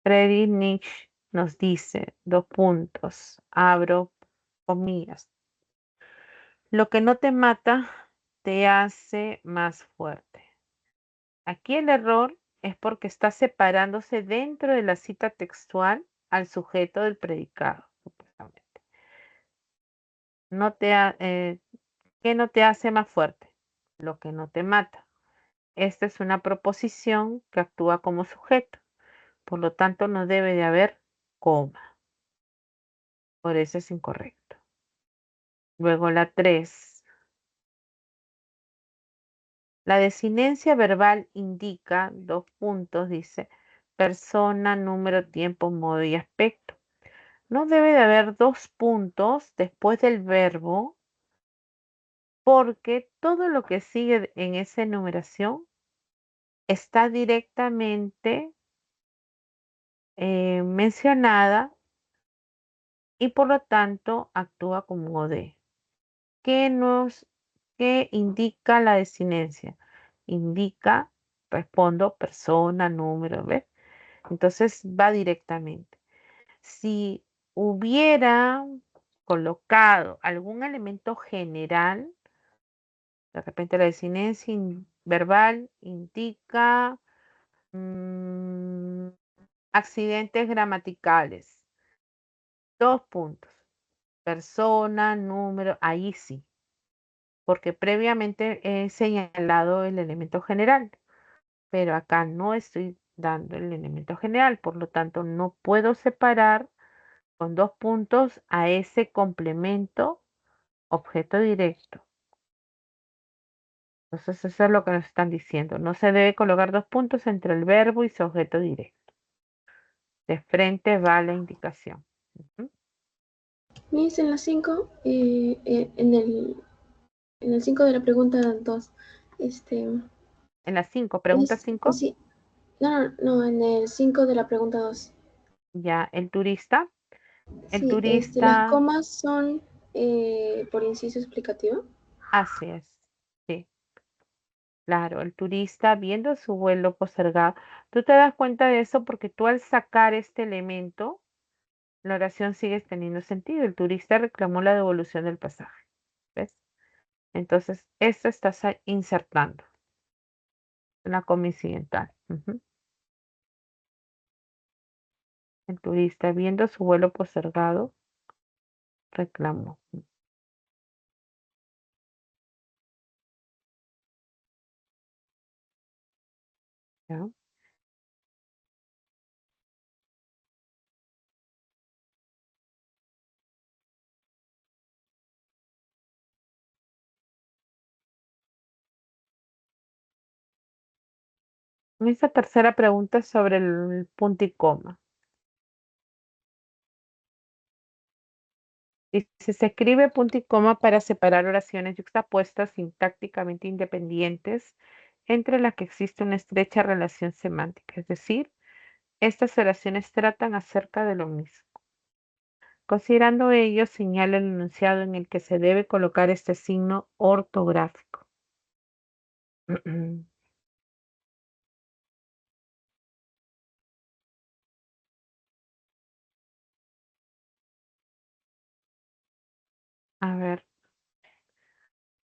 Friedrich Nietzsche nos dice, dos puntos, abro comillas. Lo que no te mata te hace más fuerte. Aquí el error es porque está separándose dentro de la cita textual al sujeto del predicado, supuestamente. No te ¿Qué no te hace más fuerte? Lo que no te mata. Esta es una proposición que actúa como sujeto, por lo tanto no debe de haber coma. Por eso es incorrecto. Luego la 3. La desinencia verbal indica, dos puntos, dice, persona, número, tiempo, modo y aspecto. No debe de haber dos puntos después del verbo porque todo lo que sigue en esa enumeración está directamente mencionada y por lo tanto actúa como OD. ¿Qué indica la desinencia? Indica, respondo, persona, número, ¿ves? Entonces va directamente. Si hubiera colocado algún elemento general, de repente la desinencia verbal indica mm, accidentes gramaticales. Dos puntos. Persona, número, ahí sí, porque previamente he señalado el elemento general, pero acá no estoy dando el elemento general, por lo tanto no puedo separar con dos puntos a ese complemento objeto directo. Entonces eso es lo que nos están diciendo. No se debe colocar dos puntos entre el verbo y su objeto directo. De frente va la indicación. Ujú. Miss, en la 5, en el 5 de la pregunta 2, este, En la 5, pregunta 5, sí, no, en el 5 de la pregunta 2. ya el turista. El Sí, las turista, comas son por inciso explicativo. así es. Sí, claro, el turista viendo su vuelo postergado. Tú te das cuenta de eso porque tú al sacar este elemento, la oración sigue teniendo sentido. El turista reclamó la devolución del pasaje. ¿Ves? Entonces, esto estás insertando en la coma incidental. Ujú. El turista viendo su vuelo postergado, reclamó. ¿Ya? Esta tercera pregunta es sobre el punto y coma. Dice, se escribe punto y coma para separar oraciones yuxtapuestas sintácticamente independientes entre las que existe una estrecha relación semántica, es decir, estas oraciones tratan acerca de lo mismo. Considerando ello, señala el enunciado en el que se debe colocar este signo ortográfico. A ver,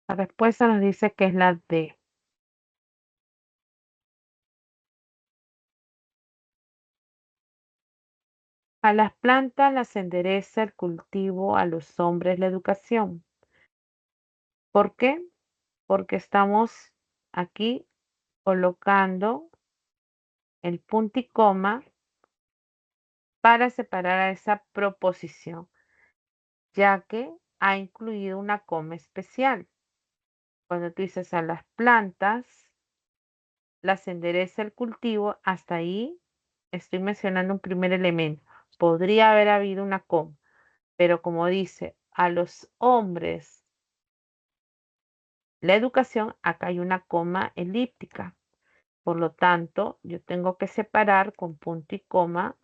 la respuesta nos dice que es la D. A las plantas las endereza el cultivo, a los hombres la educación. ¿Por qué? Porque estamos aquí colocando el punto y coma para separar a esa proposición, ya que ha incluido una coma especial. Cuando tú dices a las plantas, las endereza el cultivo, hasta ahí estoy mencionando un primer elemento. Podría haber habido una coma, pero como dice, a los hombres la educación, acá hay una coma elíptica. Por lo tanto, yo tengo que separar con punto y coma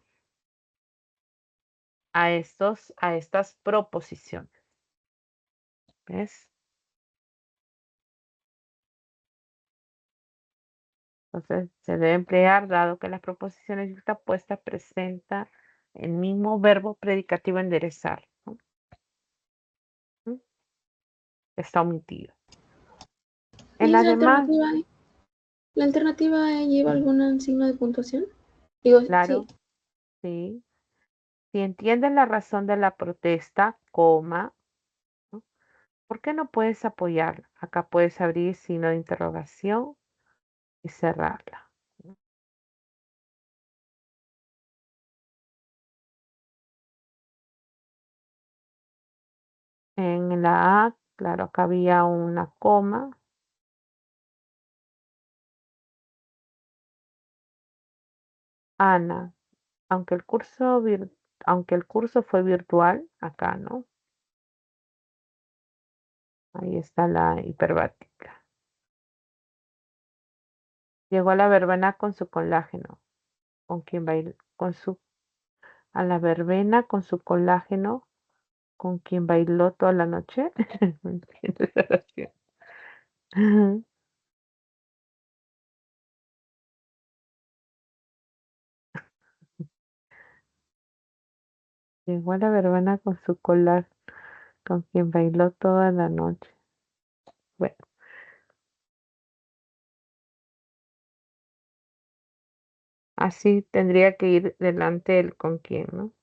a estas proposiciones. ¿Ves? Entonces, se debe emplear dado que las proposiciones yuxtapuestas presentan el mismo verbo predicativo enderezar, ¿no? ¿Mm? Está omitido. En Miss, las demás, la alternativa lleva algún signo de puntuación. Digo, sí. claro, sí. Si entiendes la razón de la protesta, coma, ¿no? ¿Por qué no puedes apoyarla? Acá puedes abrir signo de interrogación y cerrarla. En la A, claro, acá había una coma. Ana, aunque el curso fue virtual, acá, ¿no? Ahí está la hiperbática. Llegó a la verbena con su colágeno, con quien bailó, a la verbena con su colágeno, con quien bailó toda la noche. No entiendo esa oración. Llegó a la verbena con su colágeno, con quien bailó toda la noche. Bueno, así tendría que ir delante el con quién, ¿no?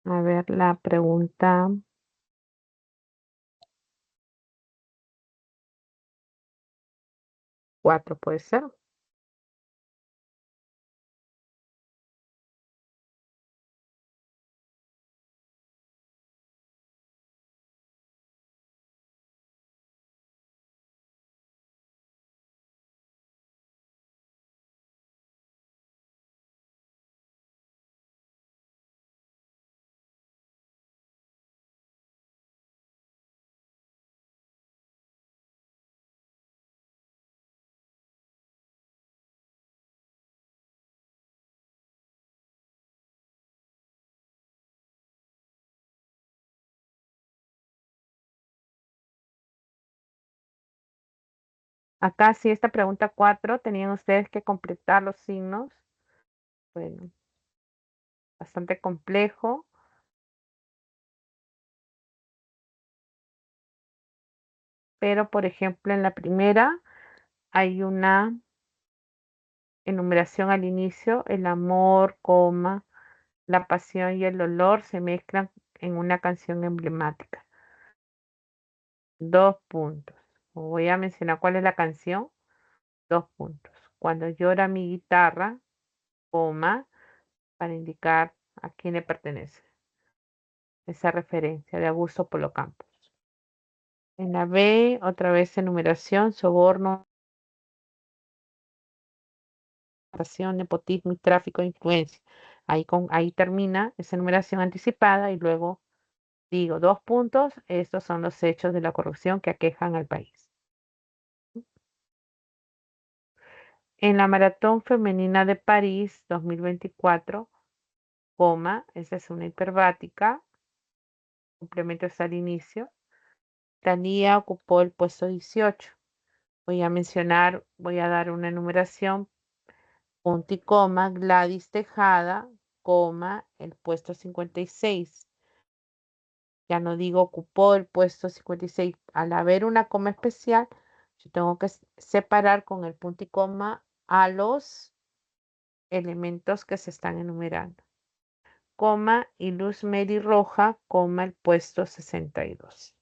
A ver, la pregunta 4 puede ser. Acá sí, esta pregunta 4 tenían ustedes que completar los signos. Bueno, bastante complejo, pero por ejemplo en la primera hay una enumeración al inicio, el amor, coma, la pasión y el dolor se mezclan en una canción emblemática. 2 puntos. Voy a mencionar cuál es la canción. 2 puntos. Cuando llora mi guitarra, coma, para indicar a quién le pertenece. Esa referencia de Augusto Polo Campos. En la B, otra vez enumeración, soborno, pasión, nepotismo y tráfico de influencia. Ahí termina esa enumeración anticipada y luego digo 2 puntos, estos son los hechos de la corrupción que aquejan al país. En la Maratón Femenina de París 2024, coma, esa es una hiperbática, complementos al inicio. Thalía ocupó el puesto 18. Voy a dar una enumeración, punto y coma, Gladys Tejada, coma, el puesto 56. Ya no digo ocupó el puesto 56. Al haber una coma especial, yo tengo que separar con el punto y coma a los elementos que se están enumerando. Coma y Luz Mary Roja, coma el puesto 62.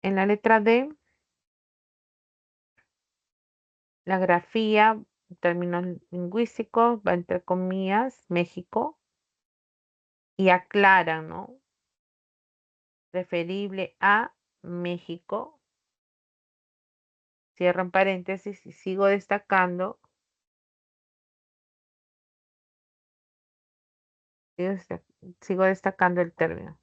En la letra D, la grafía, términos lingüísticos, va entre comillas, México, y aclaran, ¿no? Referible a México, cierran paréntesis y sigo destacando el término.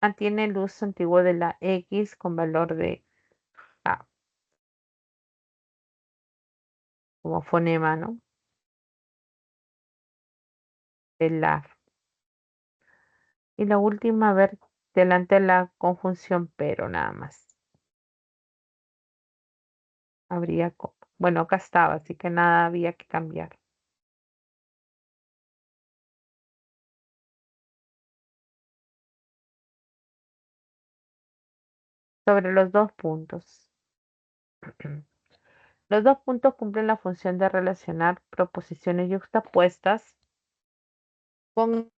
Mantiene el uso antiguo de la X con valor de A como fonema, ¿no? De la. Y la última, a ver, delante de la conjunción pero nada más. habría coma. Bueno, acá estaba, así que nada había que cambiar. Sobre los 2 puntos. Los 2 puntos cumplen la función de relacionar proposiciones yuxtapuestas con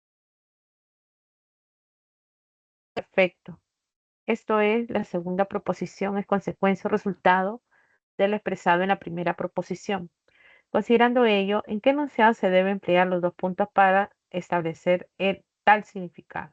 efecto. Esto es, la segunda proposición es consecuencia o resultado de lo expresado en la primera proposición. Considerando ello, ¿en qué enunciado se deben emplear los 2 puntos para establecer el tal significado?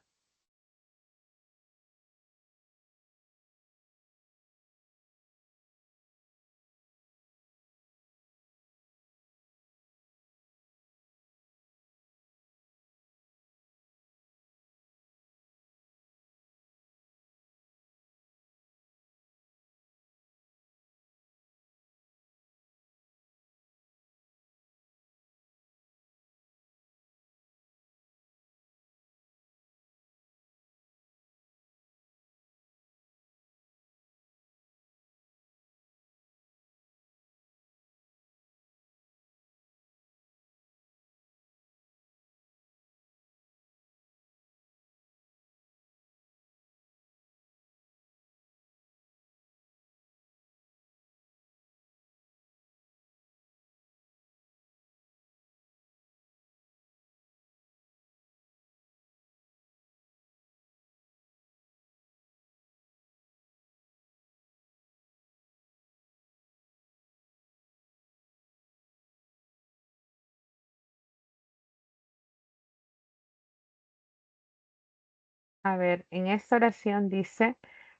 A ver, en esta oración dice,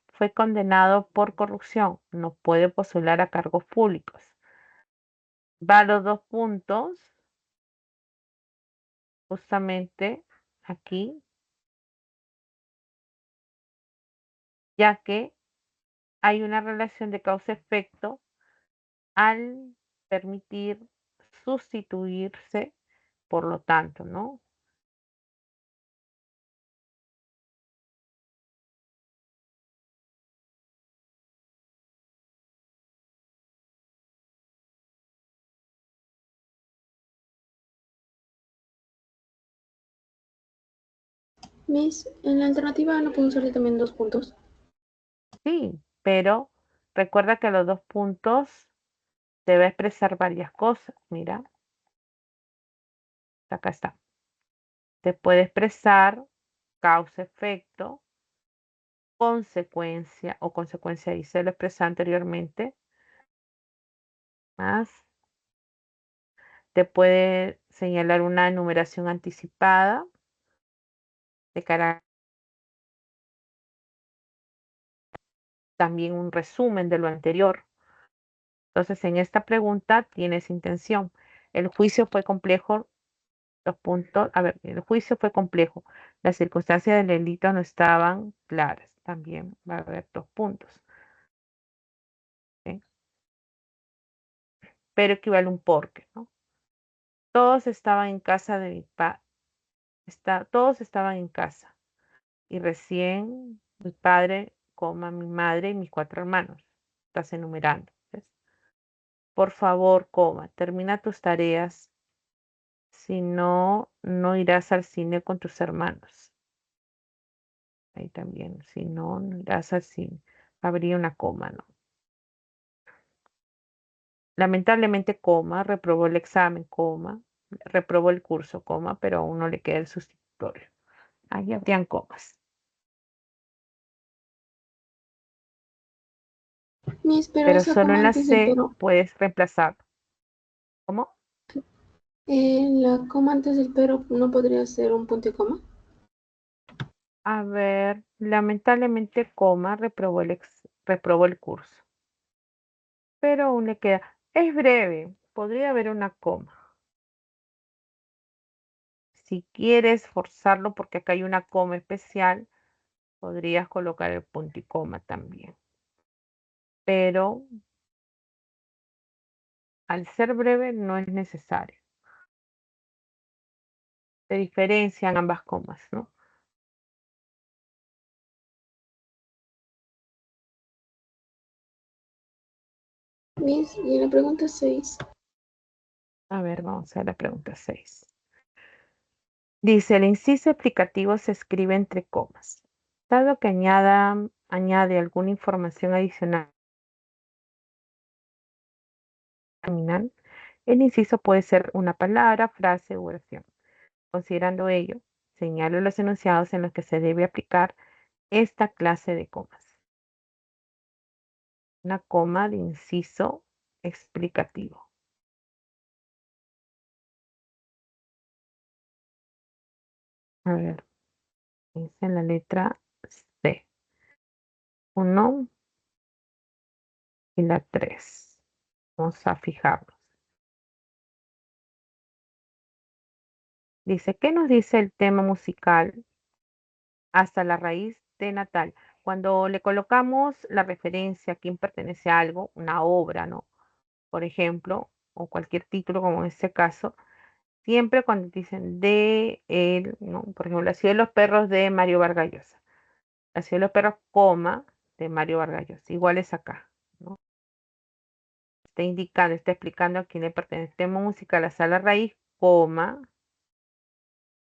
fue condenado por corrupción, no puede postular a cargos públicos. Va a los 2 puntos, justamente aquí, ya que hay una relación de causa-efecto al permitir sustituirse, por lo tanto, ¿no? Miss, en la alternativa no puedo usar también 2 puntos. Sí, pero recuerda que los 2 puntos debe expresar varias cosas. Mira, acá está. Te puede expresar causa-efecto, consecuencia o consecuencia, y se lo expresé anteriormente. Más. Te puede señalar una enumeración anticipada de carácter, también un resumen de lo anterior. Entonces, en esta pregunta tienes intención. El juicio fue complejo, los puntos, a ver, el juicio fue complejo. Las circunstancias del delito no estaban claras. También va a haber 2 puntos. ¿Sí? Pero equivale un porque, ¿no? Todos estaban en casa de mi padre. Todos estaban en casa. Y recién mi padre, mi madre y mis 4 hermanos. Estás enumerando. ¿Ves? Por favor, termina tus tareas. Si no, no irás al cine con tus hermanos. Ahí también. Si no, no irás al cine. Habría una coma, ¿no? Lamentablemente, reprobó el examen, reprobó el curso, pero aún no le queda el sustitutorio. Ahí habrían comas. Miss, pero Pero esa solo coma en la antes del C pero. puedes reemplazar. ¿Cómo? La coma antes del pero no podría ser un punto y coma. A ver, lamentablemente, reprobó el curso. Pero aún le queda. Es breve, podría haber una coma. Si quieres forzarlo, porque acá hay una coma especial, podrías colocar el punto y coma también. Pero al ser breve no es necesario. Se diferencian ambas comas, ¿no? Miss, y en la pregunta 6. A ver, vamos a ver la pregunta 6. Dice, el inciso explicativo se escribe entre comas. Dado que añade alguna información adicional terminal, el inciso puede ser una palabra, frase u oración. Considerando ello, señalo los enunciados en los que se debe aplicar esta clase de comas. Una coma de inciso explicativo. A ver, dice en la letra C. 1 y la 3. Vamos a fijarnos. Dice, ¿qué nos dice el tema musical hasta la raíz de natal? Cuando le colocamos la referencia a quién pertenece a algo, una obra, ¿no? Por ejemplo, o cualquier título, como en este caso, siempre cuando dicen de él, ¿no? Por ejemplo, La ciudad de los perros de Mario Vargas Llosa. La ciudad de los perros, coma, de Mario Vargas Llosa. Igual es acá, ¿no? Está indicando, está explicando a quién le pertenece. Tema musical hasta la raíz, coma,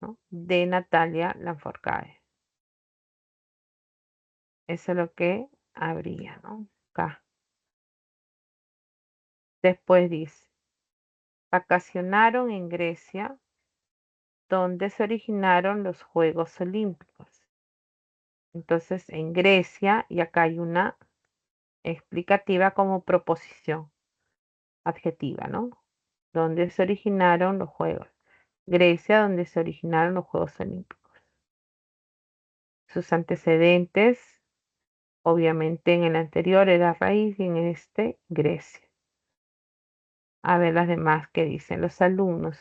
¿no? De Natalia Lafourcade. Eso es lo que habría, ¿no? Acá. Después dice, vacacionaron en Grecia, donde se originaron los Juegos Olímpicos. Entonces, en Grecia, y acá hay una explicativa como proposición adjetiva, ¿no? Donde se originaron los Juegos. Grecia, donde se originaron los Juegos Olímpicos. Sus antecedentes, obviamente en el anterior era raíz y en este Grecia. A ver las demás que dicen los alumnos.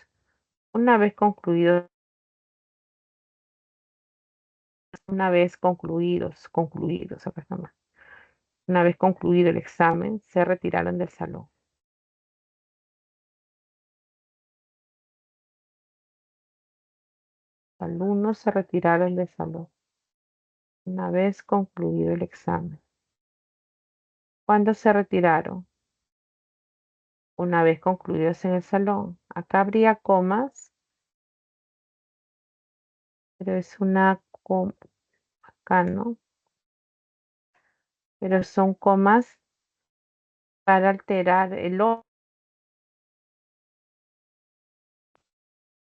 Una vez concluidos, acá está mal. Una vez concluido el examen, se retiraron del salón. Los alumnos se retiraron del salón. Una vez concluido el examen. ¿Cuándo se retiraron? Una vez concluidos en el salón. Acá habría comas, pero es una coma, acá no. Pero son comas para alterar el orden.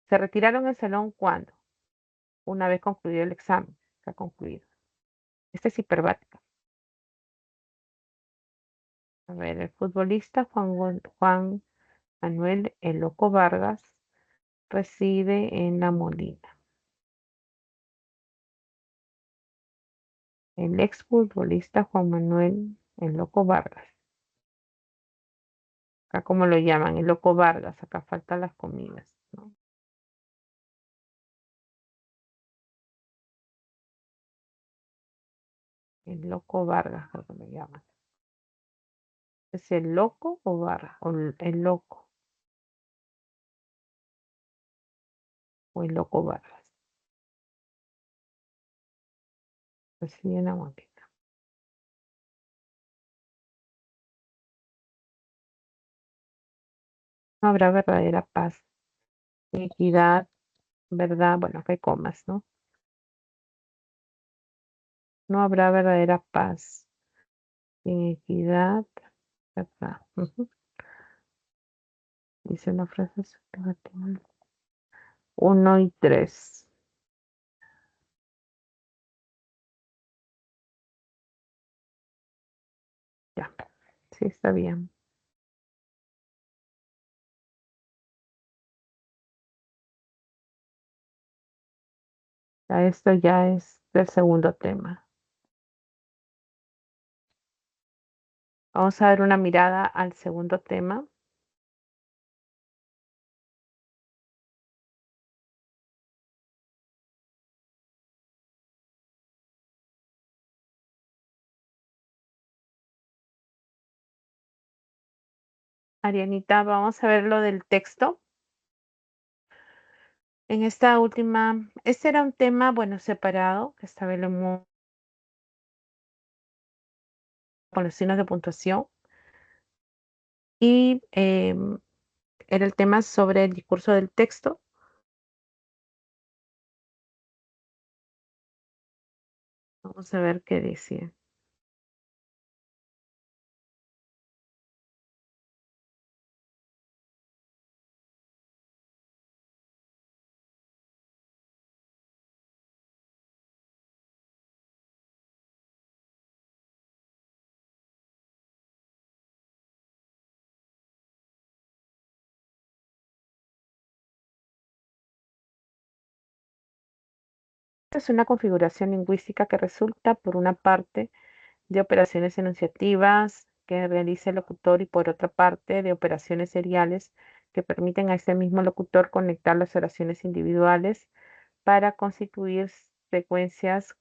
Se retiraron del salón ¿cuándo? Una vez concluido el examen. Está concluido. Esta es hiperbática. A ver, el futbolista Juan Manuel El Loco Vargas reside en La Molina. El exfutbolista Juan Manuel El Loco Vargas. Acá como lo llaman, El Loco Vargas. Acá faltan las comidas, ¿no? El Loco Vargas, creo que lo llaman. ¿Es el loco o Vargas? O el loco. O el Loco Vargas. Reside en La Molina. No habrá verdadera paz, equidad, verdad, bueno, acá hay comas, ¿no? No habrá verdadera paz, sin equidad, verdad. Dice una frase superlativa. 1 y 3. Ya, sí está bien. Ya esto ya es del segundo tema. Vamos a dar una mirada al segundo tema. Arianita, vamos a ver lo del texto. En esta última, este era un tema, bueno, separado, que esta vez lo hemos con los signos de puntuación. Y era el tema sobre el discurso del texto. Vamos a ver qué decía. Esta es una configuración lingüística que resulta, por una parte, de operaciones enunciativas que realiza el locutor y, por otra parte, de operaciones seriales que permiten a ese mismo locutor conectar las oraciones individuales para constituir secuencias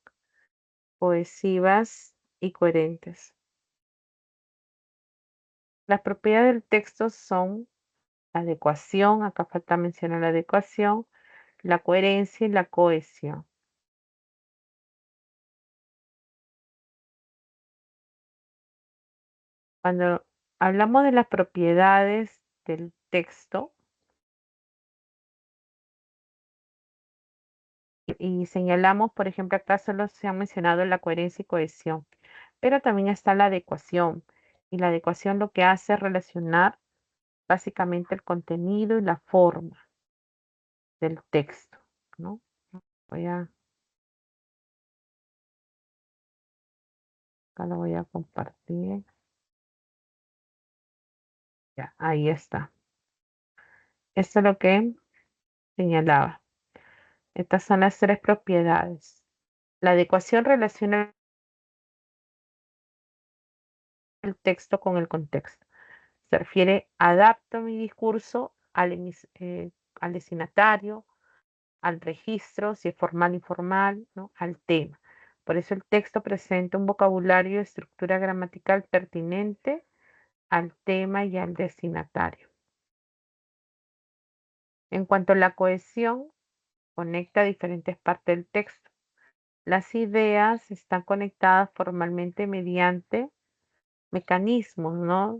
cohesivas y coherentes. Las propiedades del texto son la adecuación, acá falta mencionar la adecuación, la coherencia y la cohesión. Cuando hablamos de las propiedades del texto y señalamos, por ejemplo, acá solo se ha mencionado la coherencia y cohesión, pero también está la adecuación. Y la adecuación lo que hace es relacionar básicamente el contenido y la forma del texto, ¿no? Voy a, acá lo voy a compartir. Ya, ahí está. Esto es lo que señalaba. Estas son las tres propiedades. La adecuación relaciona el texto con el contexto. Se refiere, adapto mi discurso al destinatario, al registro, si es formal o informal, ¿no? Al tema. Por eso el texto presenta un vocabulario y estructura gramatical pertinente al tema y al destinatario. En cuanto a la cohesión, conecta diferentes partes del texto. Las ideas están conectadas formalmente mediante mecanismos, ¿no?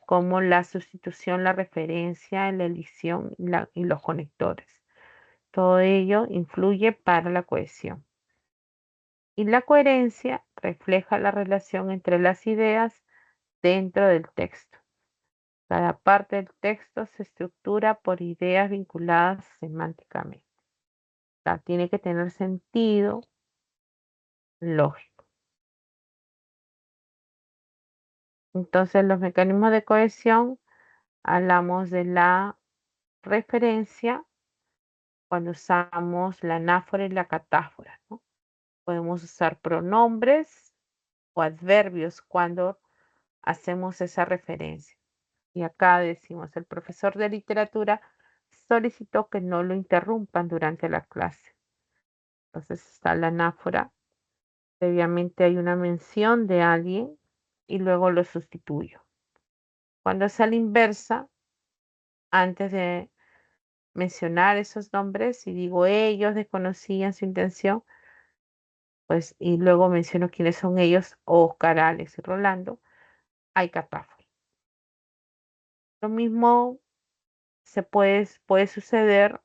Como la sustitución, la referencia, la elisión y los conectores. Todo ello influye para la cohesión. Y la coherencia refleja la relación entre las ideas dentro del texto. Cada parte del texto se estructura por ideas vinculadas semánticamente. O sea, tiene que tener sentido lógico. Entonces, los mecanismos de cohesión, hablamos de la referencia cuando usamos la anáfora y la catáfora, ¿no? Podemos usar pronombres o adverbios cuando hacemos esa referencia. Y acá decimos, el profesor de literatura solicitó que no lo interrumpan durante la clase. Entonces está la anáfora. Previamente hay una mención de alguien y luego lo sustituyo. Cuando es a la inversa, antes de mencionar esos nombres y digo ellos desconocían su intención, pues y luego menciono quiénes son ellos, Oscar, Alex y Rolando, hay catáfora. Lo mismo puede suceder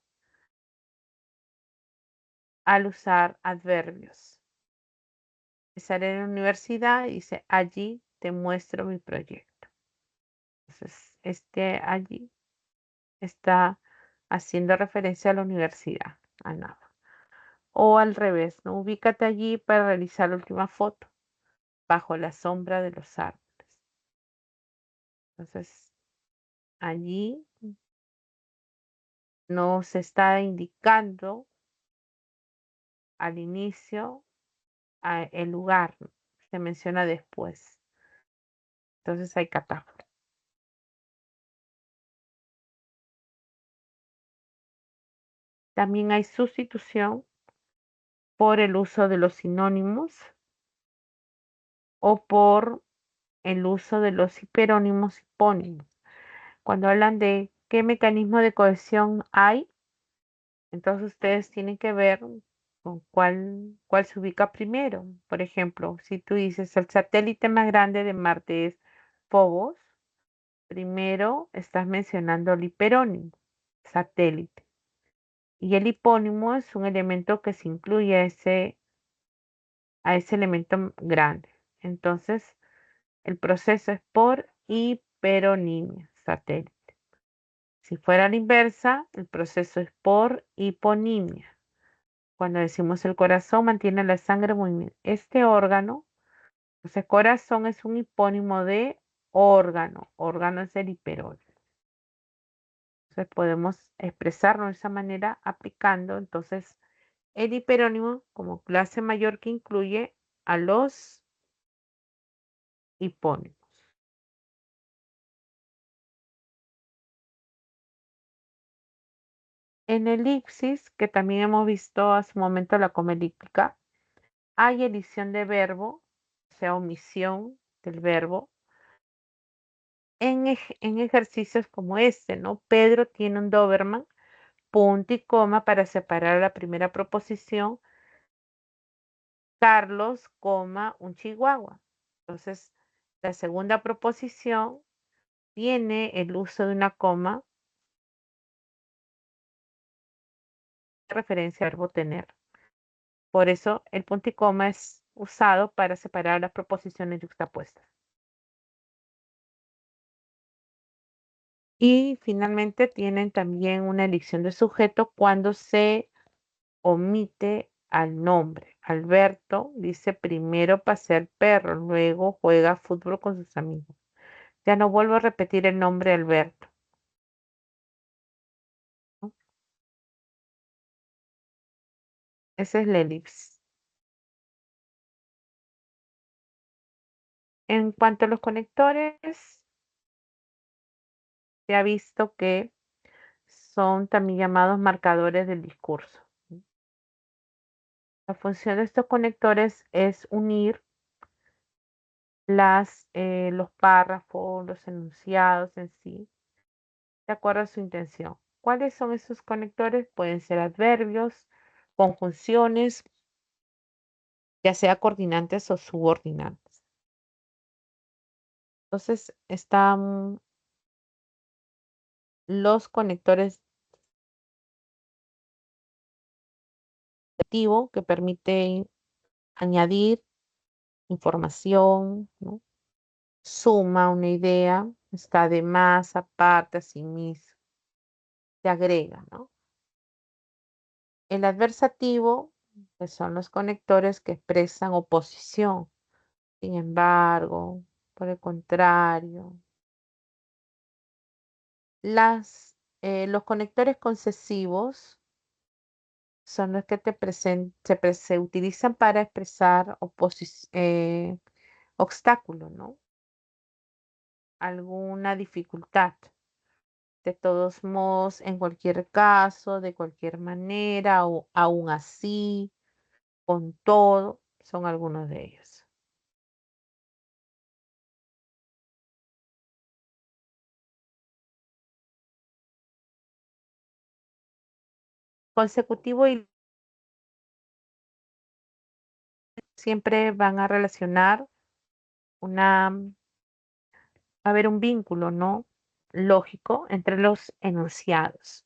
al usar adverbios. Estaré en la universidad y dice, allí te muestro mi proyecto. Entonces, allí está haciendo referencia a la universidad, a nada. O al revés, ¿no? Ubícate allí para realizar la última foto, bajo la sombra de los árboles. Entonces, allí nos está indicando al inicio el lugar, ¿no? Se menciona después. Entonces hay catáfora. También hay sustitución por el uso de los sinónimos o por el uso de los hiperónimos y pónimos. Cuando hablan de qué mecanismo de cohesión hay, entonces ustedes tienen que ver con cuál se ubica primero. Por ejemplo, si tú dices el satélite más grande de Marte es Phobos, primero estás mencionando el hiperónimo, satélite. Y el hipónimo es un elemento que se incluye a ese elemento grande. Entonces, el proceso es por hiperonimia, satélite. Si fuera la inversa, el proceso es por hiponimia. Cuando decimos el corazón mantiene la sangre en movimiento. Este órgano, ese corazón es un hipónimo de órgano. Órgano es el hiperónimo. Entonces podemos expresarlo de esa manera aplicando entonces el hiperónimo como clase mayor que incluye a los hipónimos. En elipsis, que también hemos visto hace un momento la coma elíptica, hay elisión de verbo, o sea, omisión del verbo, en ejercicios como este, ¿no? Pedro tiene un Doberman, punto y coma para separar la primera proposición, Carlos, coma, un chihuahua. Entonces, la segunda proposición tiene el uso de una coma de referencia al verbo tener. Por eso el punto y coma es usado para separar las proposiciones yuxtapuestas. Y finalmente tienen también una elección de sujeto cuando se omite al nombre. Alberto dice primero pasea el perro, luego juega fútbol con sus amigos. Ya no vuelvo a repetir el nombre Alberto, ¿no? Ese es la elipsis. En cuanto a los conectores, se ha visto que son también llamados marcadores del discurso. La función de estos conectores es unir los párrafos, los enunciados en sí, de acuerdo a su intención. ¿Cuáles son esos conectores? Pueden ser adverbios, conjunciones, ya sea coordinantes o subordinantes. Entonces están los conectores activo que permiten añadir información, ¿no? Suma una idea, está de más, aparte, a sí mismo, se agrega, ¿no? El adversativo, que son los conectores que expresan oposición, sin embargo, por el contrario. Los conectores concesivos son los que se utilizan para expresar obstáculos, ¿no? Alguna dificultad. De todos modos, en cualquier caso, de cualquier manera, o aún así, con todo, son algunos de ellos. Consecutivo y siempre van a relacionar va a haber un vínculo, ¿no? Lógico entre los enunciados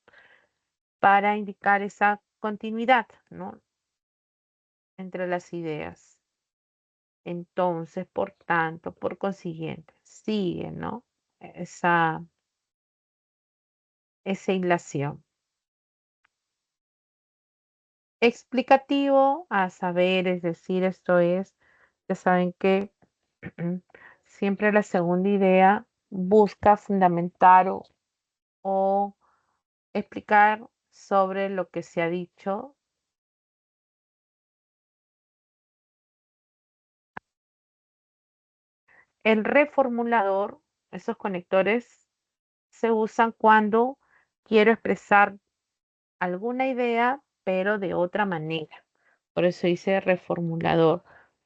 para indicar esa continuidad, ¿no? Entre las ideas. Entonces, por tanto, por consiguiente, sigue, ¿no? Esa, esa hilación. Explicativo, a saber, es decir, esto es, ya saben que siempre la segunda idea busca fundamentar o explicar sobre lo que se ha dicho. El reformulador, esos conectores se usan cuando quiero expresar alguna idea, pero de otra manera. Por eso dice reformulador.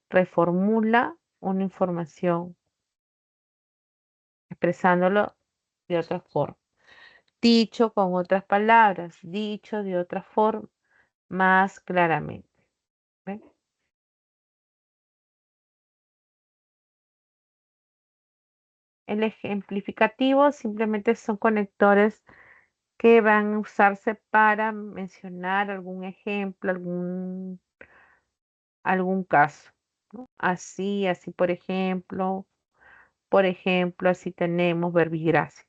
Reformula una información expresándolo de otra forma. Dicho con otras palabras, dicho de otra forma, más claramente. ¿Ven? El ejemplificativo simplemente son conectores que van a usarse para mencionar algún ejemplo, algún caso, ¿no? Así, así, por ejemplo, así tenemos verbigracia.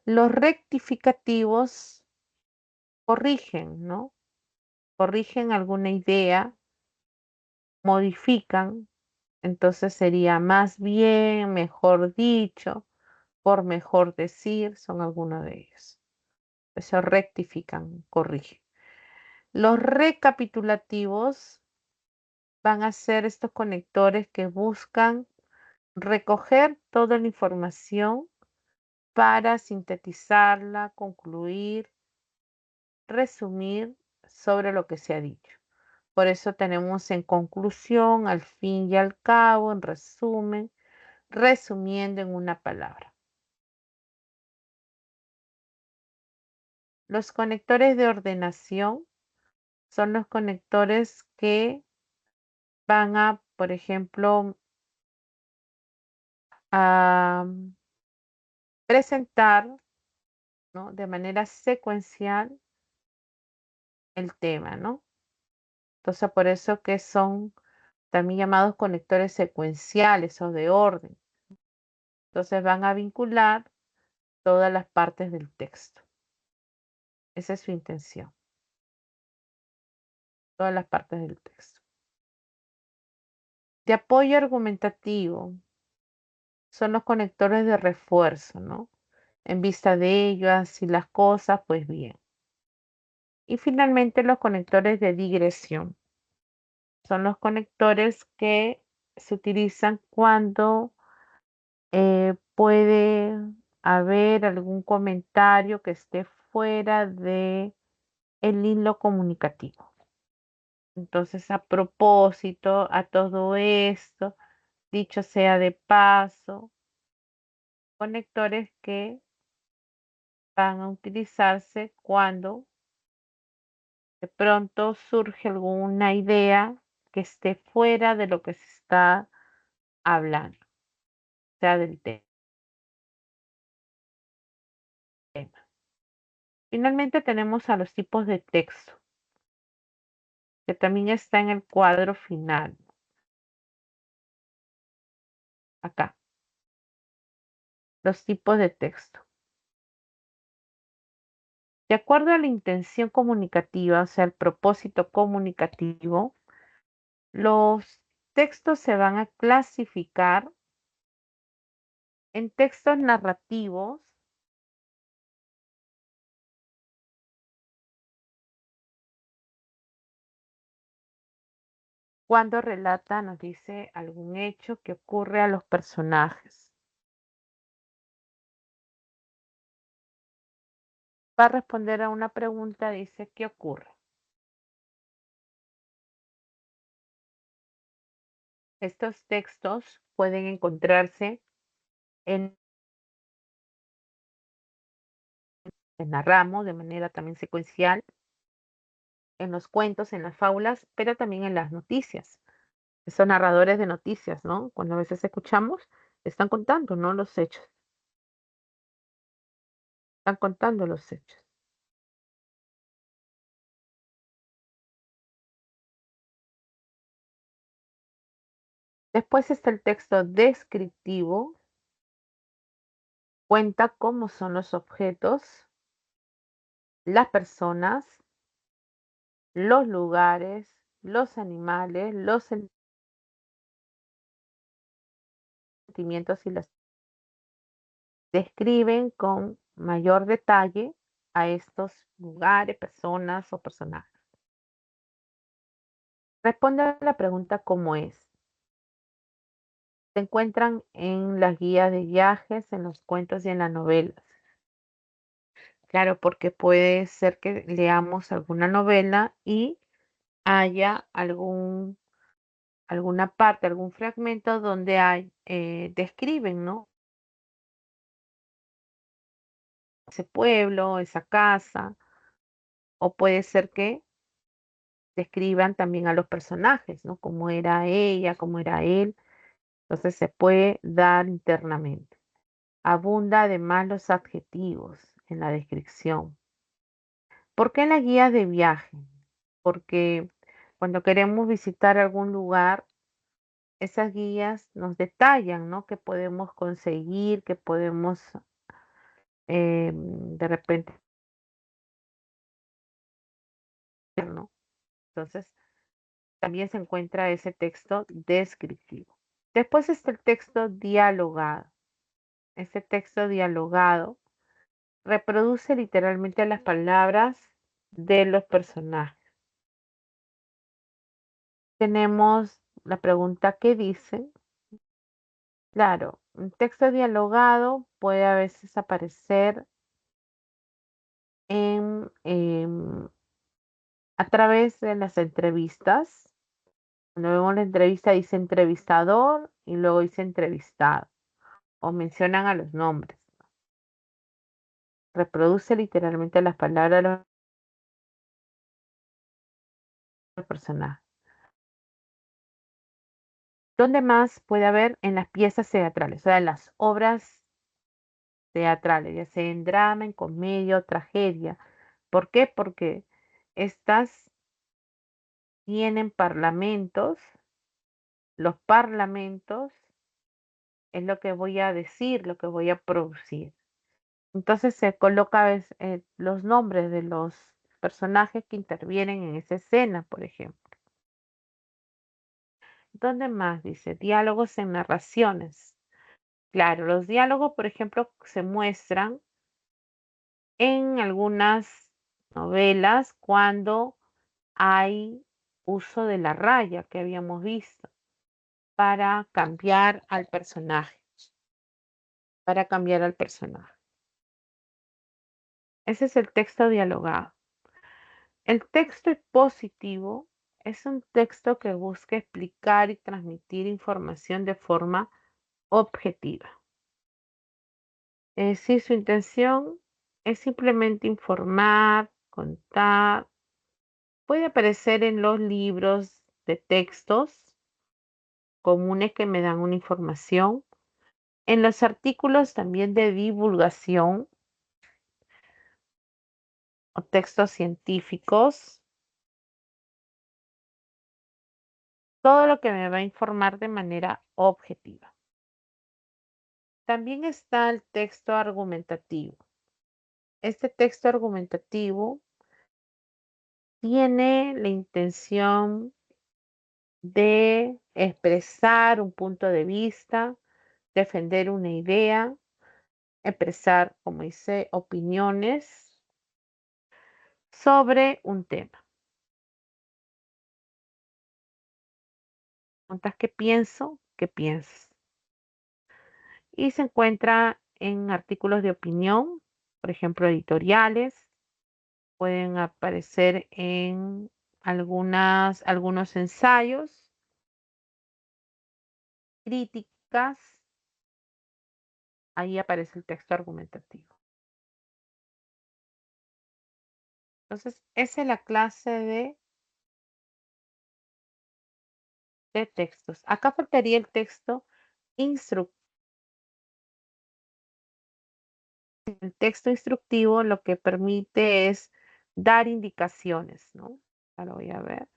Los rectificativos corrigen, ¿no? Corrigen alguna idea, modifican, entonces sería más bien, mejor dicho, por mejor decir, son algunos de ellos. Eso rectifican, corrigen. Los recapitulativos van a ser estos conectores que buscan recoger toda la información para sintetizarla, concluir, resumir sobre lo que se ha dicho. Por eso tenemos en conclusión, al fin y al cabo, en resumen, resumiendo en una palabra. Los conectores de ordenación son los conectores que van a, por ejemplo, a presentar, ¿no?, de manera secuencial el tema, ¿no? Entonces, por eso que son también llamados conectores secuenciales o de orden. Entonces van a vincular todas las partes del texto. Esa es su intención. Todas las partes del texto. De apoyo argumentativo son los conectores de refuerzo, ¿no? En vista de ello, así las cosas, pues bien. Y finalmente los conectores de digresión. Son los conectores que se utilizan cuando puede haber algún comentario que esté fuera de el hilo comunicativo. Entonces, a propósito, a todo esto, dicho sea de paso, conectores que van a utilizarse cuando de pronto surge alguna idea que esté fuera de lo que se está hablando, sea del tema. Finalmente tenemos a los tipos de texto, que también está en el cuadro final, acá. Los tipos de texto. De acuerdo a la intención comunicativa, o sea, el propósito comunicativo, los textos se van a clasificar en textos narrativos, cuando relata, nos dice algún hecho que ocurre a los personajes. Va a responder a una pregunta, dice, ¿qué ocurre? Estos textos pueden encontrarse en narramos de manera también secuencial, en los cuentos, en las fábulas, pero también en las noticias. Son narradores de noticias, ¿no? Cuando a veces escuchamos, están contando, ¿no?, los hechos. Están contando los hechos. Después está el texto descriptivo. Cuenta cómo son los objetos, las personas, los lugares, los animales, los sentimientos y las describen con mayor detalle a estos lugares, personas o personajes. Responde a la pregunta ¿cómo es? Se encuentran en las guías de viajes, en los cuentos y en las novelas. Claro, porque puede ser que leamos alguna novela y haya alguna parte, algún fragmento donde describen, ¿no?, ese pueblo, esa casa, o puede ser que describan también a los personajes, ¿no? Cómo era ella, cómo era él. Entonces se puede dar internamente. Abunda además los adjetivos en la descripción. ¿Por qué en las guías de viaje? Porque cuando queremos visitar algún lugar, esas guías nos detallan, ¿no? Que podemos conseguir, que podemos de repente, ¿no? Entonces, también se encuentra ese texto descriptivo. Después está el texto dialogado. Este texto dialogado reproduce literalmente las palabras de los personajes. Tenemos la pregunta ¿qué dice? Claro, un texto dialogado puede a veces aparecer a través de las entrevistas. Cuando vemos la entrevista dice entrevistador y luego dice entrevistado o mencionan a los nombres. Reproduce literalmente las palabras de los personajes. ¿Dónde más puede haber? En las piezas teatrales, o sea, en las obras teatrales, ya sea en drama, en comedia o tragedia. ¿Por qué? Porque estas tienen parlamentos. Los parlamentos es lo que voy a decir, lo que voy a producir. Entonces se coloca los nombres de los personajes que intervienen en esa escena, por ejemplo. ¿Dónde más? Dice diálogos en narraciones. Claro, los diálogos, por ejemplo, se muestran en algunas novelas cuando hay uso de la raya que habíamos visto para cambiar al personaje, para cambiar al personaje. Ese es el texto dialogado. El texto expositivo es un texto que busca explicar y transmitir información de forma objetiva. Es decir, su intención es simplemente informar, contar. Puede aparecer en los libros de textos comunes que me dan una información, en los artículos también de divulgación o textos científicos, todo lo que me va a informar de manera objetiva. También está el texto argumentativo. Este texto argumentativo tiene la intención de expresar un punto de vista, defender una idea, expresar, como dice, opiniones sobre un tema. Preguntas qué pienso, qué piensas. Y se encuentra en artículos de opinión, por ejemplo, editoriales, pueden aparecer en algunos ensayos, críticas, ahí aparece el texto argumentativo. Entonces, esa es la clase de textos. Acá faltaría el texto instructivo. El texto instructivo lo que permite es dar indicaciones, ¿no? Ya lo voy a ver.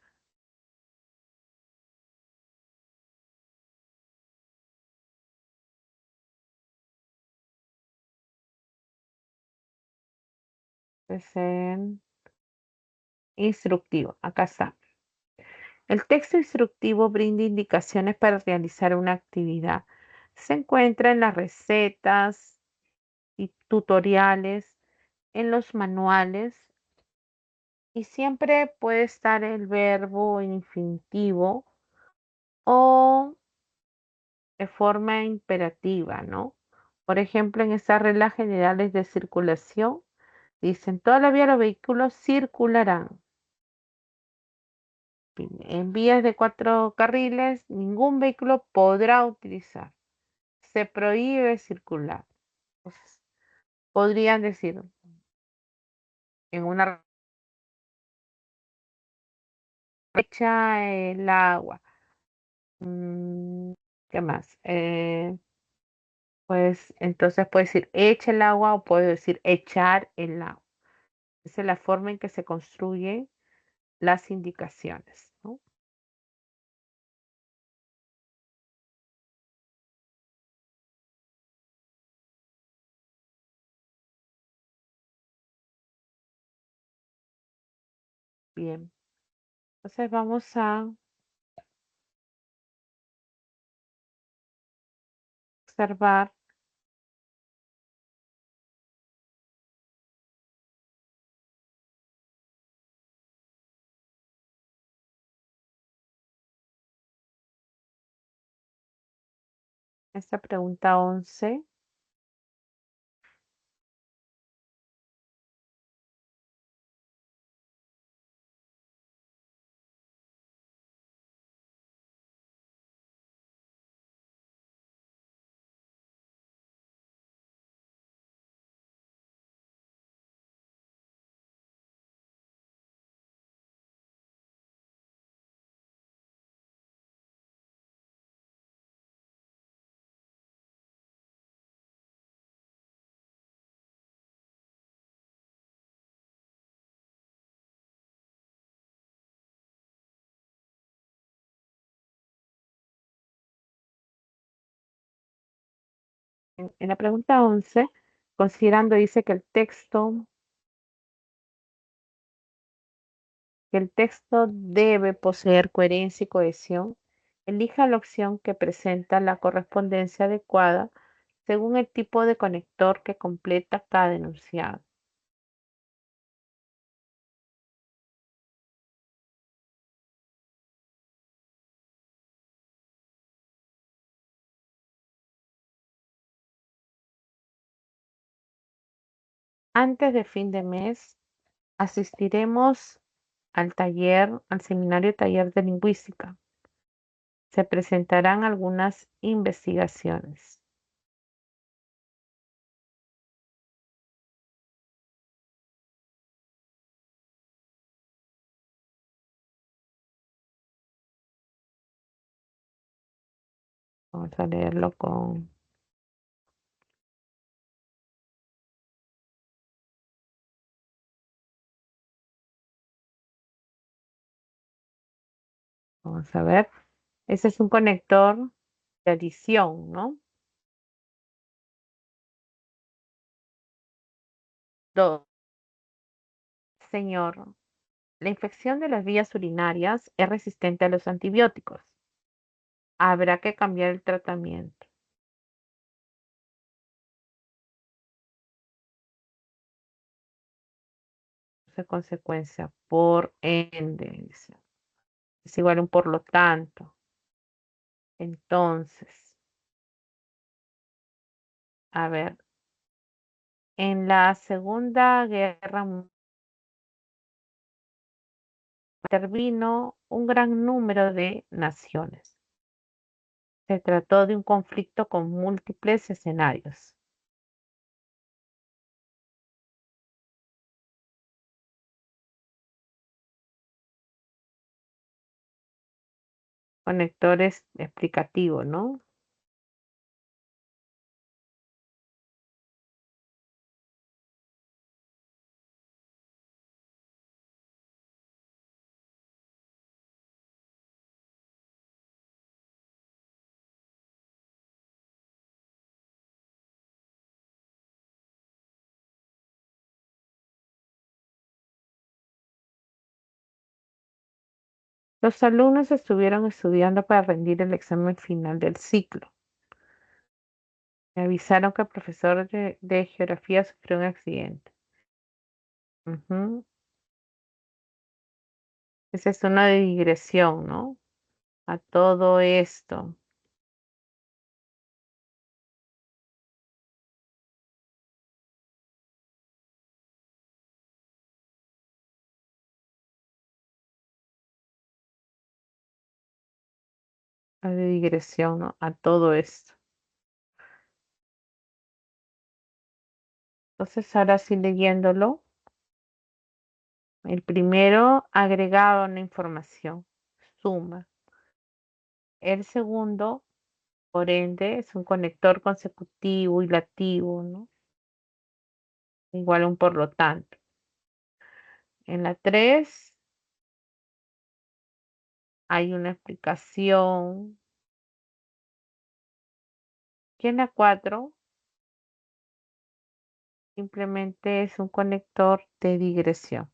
Es en instructivo, acá está. El texto instructivo brinda indicaciones para realizar una actividad. Se encuentra en las recetas y tutoriales, en los manuales y siempre puede estar el verbo en infinitivo o de forma imperativa, ¿no? Por ejemplo, en estas reglas generales de circulación, dicen, toda la vía los vehículos circularán. En vías de 4 carriles, ningún vehículo podrá utilizar. Se prohíbe circular. Entonces, podrían decir en una echa el agua. ¿Qué más? Pues entonces puedo decir echa el agua o puedo decir echar el agua. Esa es la forma en que se construyen las indicaciones, ¿no? Bien, entonces vamos a observar esta pregunta 11. En la pregunta 11, considerando, dice que el texto debe poseer coherencia y cohesión, elija la opción que presenta la correspondencia adecuada según el tipo de conector que completa cada enunciado. Antes de fin de mes asistiremos al seminario taller de lingüística. Se presentarán algunas investigaciones. Vamos a leerlo con... Vamos a ver. Ese es un conector de adición, ¿no? 2. Señor, la infección de las vías urinarias es resistente a los antibióticos. Habrá que cambiar el tratamiento. Esa consecuencia, por ende, dice. Es igual a un por lo tanto. Entonces, a ver, en la Segunda Guerra Mundial intervino un gran número de naciones. Se trató de un conflicto con múltiples escenarios. Conectores explicativos, ¿no? Los alumnos estuvieron estudiando para rendir el examen final del ciclo. Me avisaron que el profesor de geografía sufrió un accidente. Ujú. Esa es una digresión, ¿no? A todo esto. La digresión, ¿no? A todo esto. Entonces, ahora sí leyéndolo. El primero agregaba una información, suma. El segundo Por ende, es un conector consecutivo y lativo, ¿no? Igual a un por lo tanto. En la 3 hay una explicación. Y en la 4 simplemente es un conector de digresión.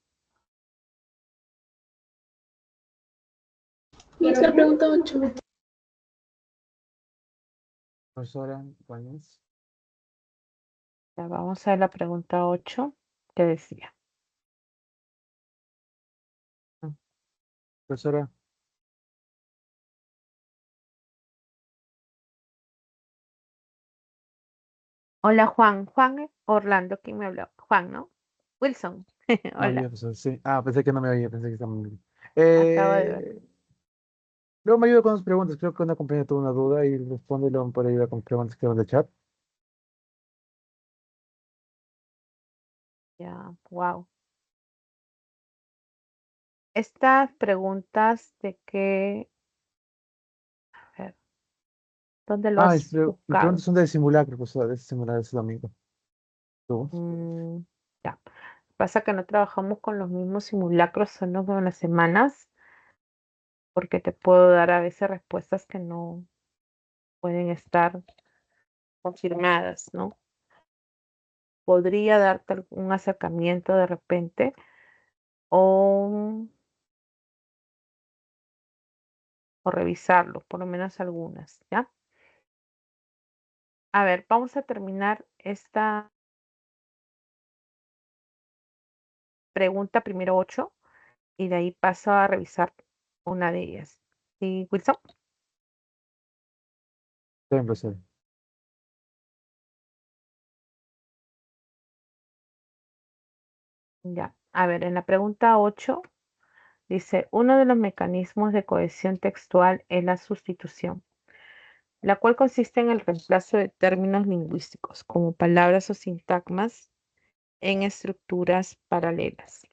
Y es la pregunta 8. Profesora, ¿cuál es? Ya vamos a ver la pregunta 8 que decía. Profesora, Hola Juan. Juan Orlando, ¿quién me habló? Juan, ¿no? Wilson. yo, Hola, profesor, sí. Pensé que no me oía, pensé que estaba muy... acabo de ver. Luego me ayuda con las preguntas. Creo que una compañera tuvo una duda y responde y luego me puede ayudar con preguntas que van de chat. Ya, wow. Estas preguntas de que, a ver, ¿dónde lo has Mis preguntas buscado? son de simulacro, profesor, de simular ese domingo. ¿Tú? Mm, ya. Pasa que no trabajamos con los mismos simulacros, solo con las semanas, porque te puedo dar a veces respuestas que no pueden estar confirmadas, ¿no? Podría darte un acercamiento de repente o, o revisarlo, por lo menos algunas, ¿ya? A ver, vamos a terminar esta pregunta primero 8 y de ahí paso a revisar una de ellas. ¿Sí, Wilson? Sí, profesor. Ya. A ver, en la pregunta 8 dice, uno de los mecanismos de cohesión textual es la sustitución, la cual consiste en el reemplazo de términos lingüísticos como palabras o sintagmas en estructuras paralelas.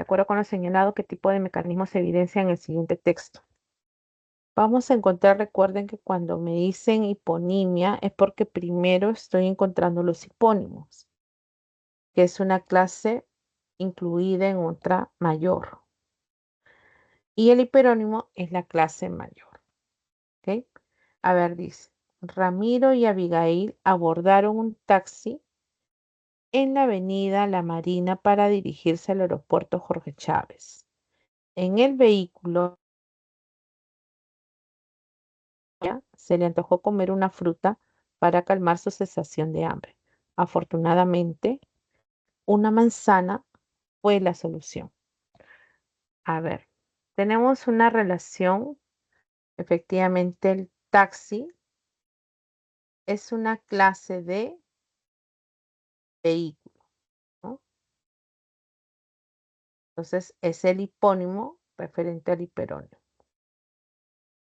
De acuerdo con lo señalado, ¿qué tipo de mecanismos se evidencia en el siguiente texto? Vamos a encontrar, recuerden que cuando me dicen hiponimia es porque primero estoy encontrando los hipónimos, que es una clase incluida en otra mayor. Y el hiperónimo es la clase mayor. ¿Ok? A ver, dice, Ramiro y Abigail abordaron un taxi en la avenida La Marina para dirigirse al aeropuerto Jorge Chávez. En el vehículo se le antojó comer una fruta para calmar su sensación de hambre. Afortunadamente, una manzana fue la solución. A ver, tenemos una relación, efectivamente el taxi es una clase de vehículo, ¿no? Entonces es el hipónimo referente al hiperónimo.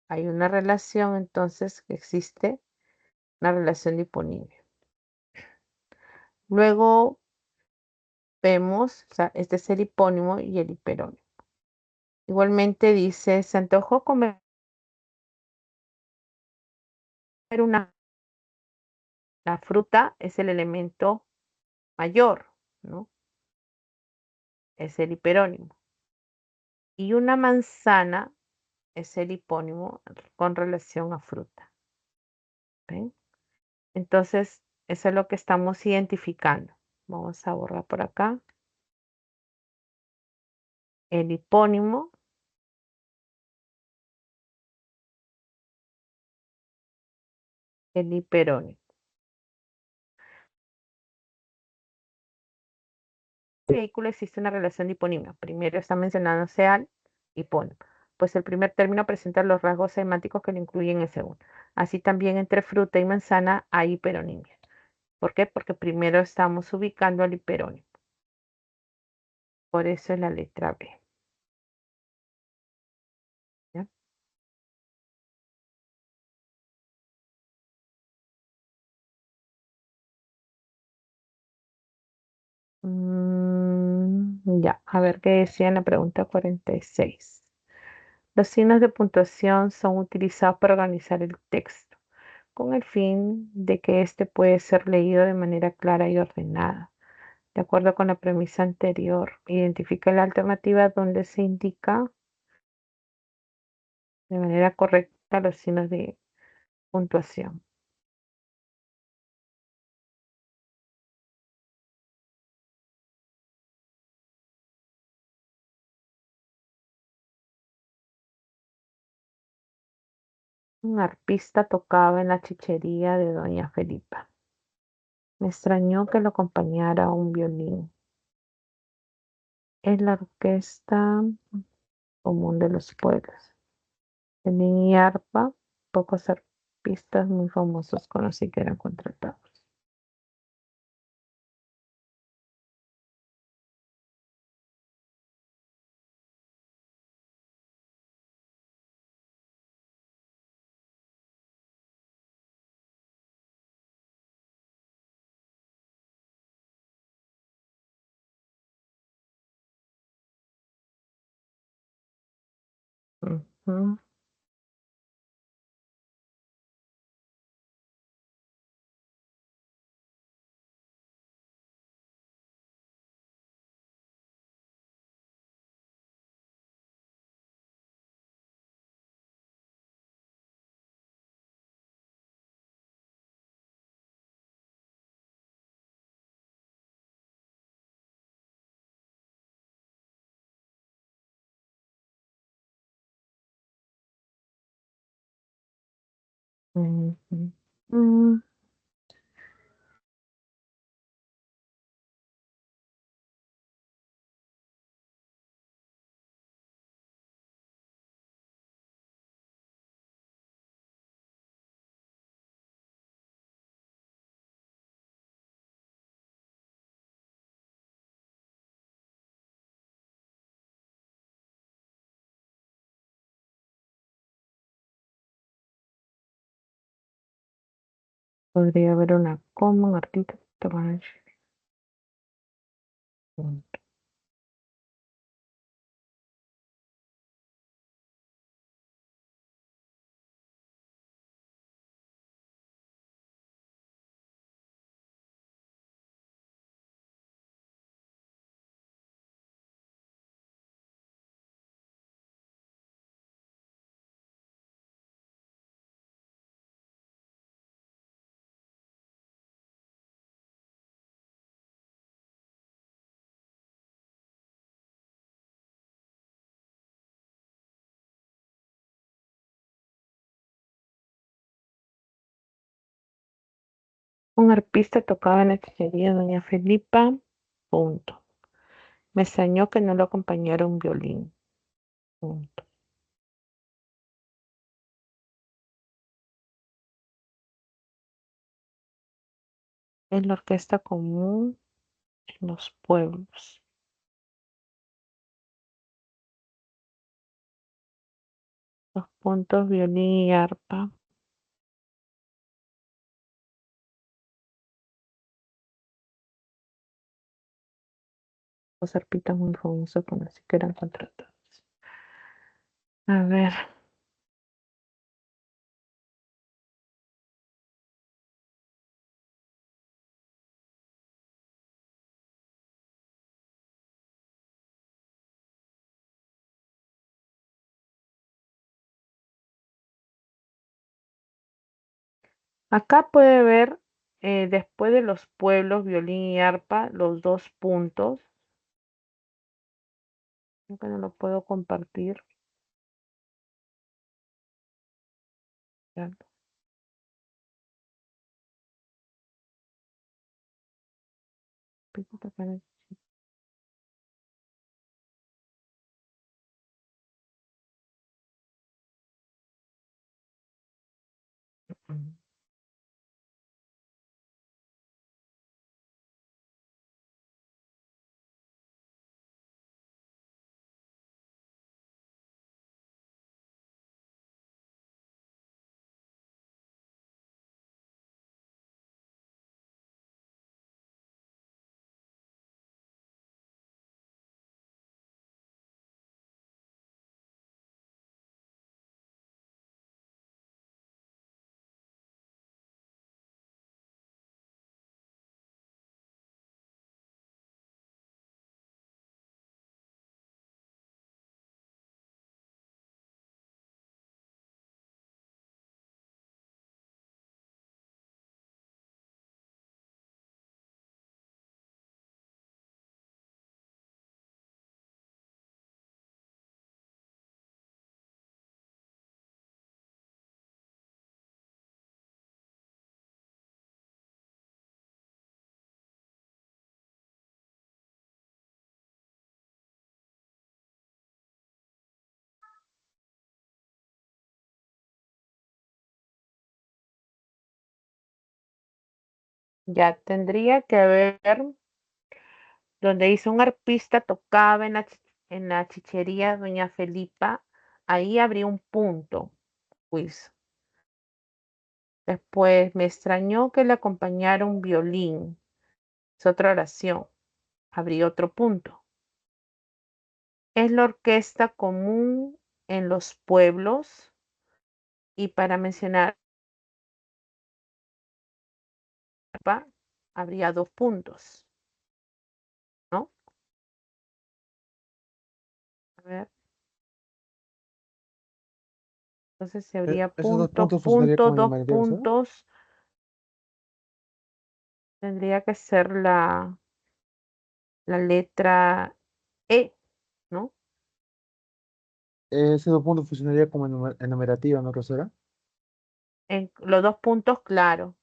Hay una relación entonces que existe, una relación de hiponimia. Luego vemos, o sea, este es el hipónimo y el hiperónimo. Igualmente dice, se antojó comer una, la fruta es el elemento mayor, ¿no? Es el hiperónimo. Y una manzana es el hipónimo con relación a fruta. ¿Ven? Entonces, eso es lo que estamos identificando. Vamos a borrar por acá. El hipónimo, el hiperónimo. En el vehículo existe una relación de hiponimia. Primero está mencionándose al hipónimo, pues el primer término presenta los rasgos semánticos que lo incluyen en el segundo. Así también entre fruta y manzana hay hiperonimia. ¿Por qué? Porque primero estamos ubicando al hiperónimo. Por eso es la letra B. ¿Ya? Ya, a ver qué decía en la pregunta 46. Los signos de puntuación son utilizados para organizar el texto, con el fin de que éste puede ser leído de manera clara y ordenada. De acuerdo con la premisa anterior, identifica la alternativa donde se indica de manera correcta los signos de puntuación. Un arpista tocaba en la chichería de doña Felipa. Me extrañó que lo acompañara un violín. Es la orquesta común de los pueblos. Violín y arpa, pocos arpistas muy famosos conocí que eran contratados. Ujú. Ujú. Mm, Podría haber una coma, un artista. Un arpista tocaba en la chichería de doña Felipa. Punto. Me extrañó que no lo acompañara un violín. Punto. Es la orquesta común en los pueblos. Los puntos, violín y arpa. Los arpistas muy famosos con así que eran contratados. A ver. Acá puede ver después de los pueblos, violín y arpa, los dos puntos. Creo que no lo puedo compartir. Ya, pico, tocar. Ya tendría que haber donde dice un arpista tocaba en la chichería Doña Felipa, ahí habría un punto, quiz. Después me extrañó que le acompañara un violín. Es otra oración. Habría otro punto. Es la orquesta común en los pueblos y para mencionar habría dos puntos, ¿no? A ver, entonces se habría Esos dos punto, puntos funcionaría punto, como dos enumerativo, ¿sí? puntos. Tendría que ser la letra E, ¿no? Ese dos puntos funcionaría como enumerativo, ¿no, profesora? En los dos puntos, claro.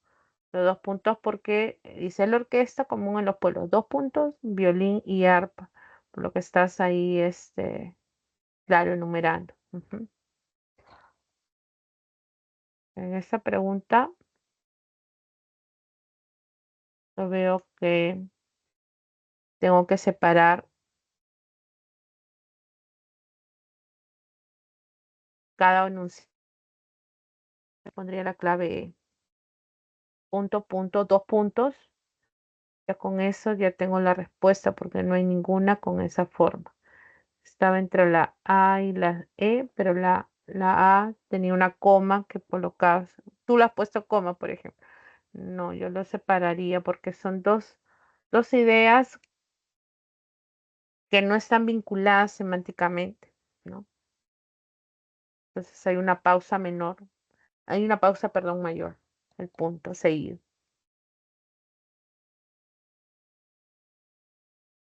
Los dos puntos porque dice la orquesta común en los pueblos. Dos puntos, violín y arpa. Por lo que estás ahí, claro, enumerando. Ujú. En esta pregunta, yo veo que tengo que separar cada enunciado. Pondría la clave E. Punto, punto, dos puntos. Ya con eso ya tengo la respuesta porque no hay ninguna con esa forma. Estaba entre la A y la E, pero la A tenía una coma que colocabas. Tú la has puesto coma, por ejemplo. No, yo lo separaría porque son dos ideas que no están vinculadas semánticamente, ¿no? Entonces hay una pausa menor, hay una pausa, perdón, mayor, el punto seguido.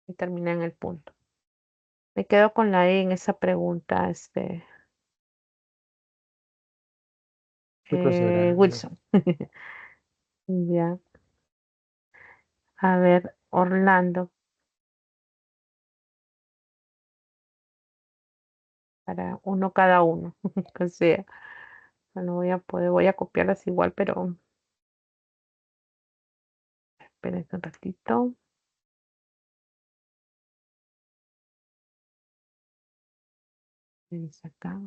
Y termina en el punto. Me quedo con la E en esa pregunta, Sí, profesora. Wilson. Ya. A ver, Orlando, para uno cada uno. O sea, no voy a poder, voy a copiarlas igual, pero espérense un ratito. ¿Qué dice acá?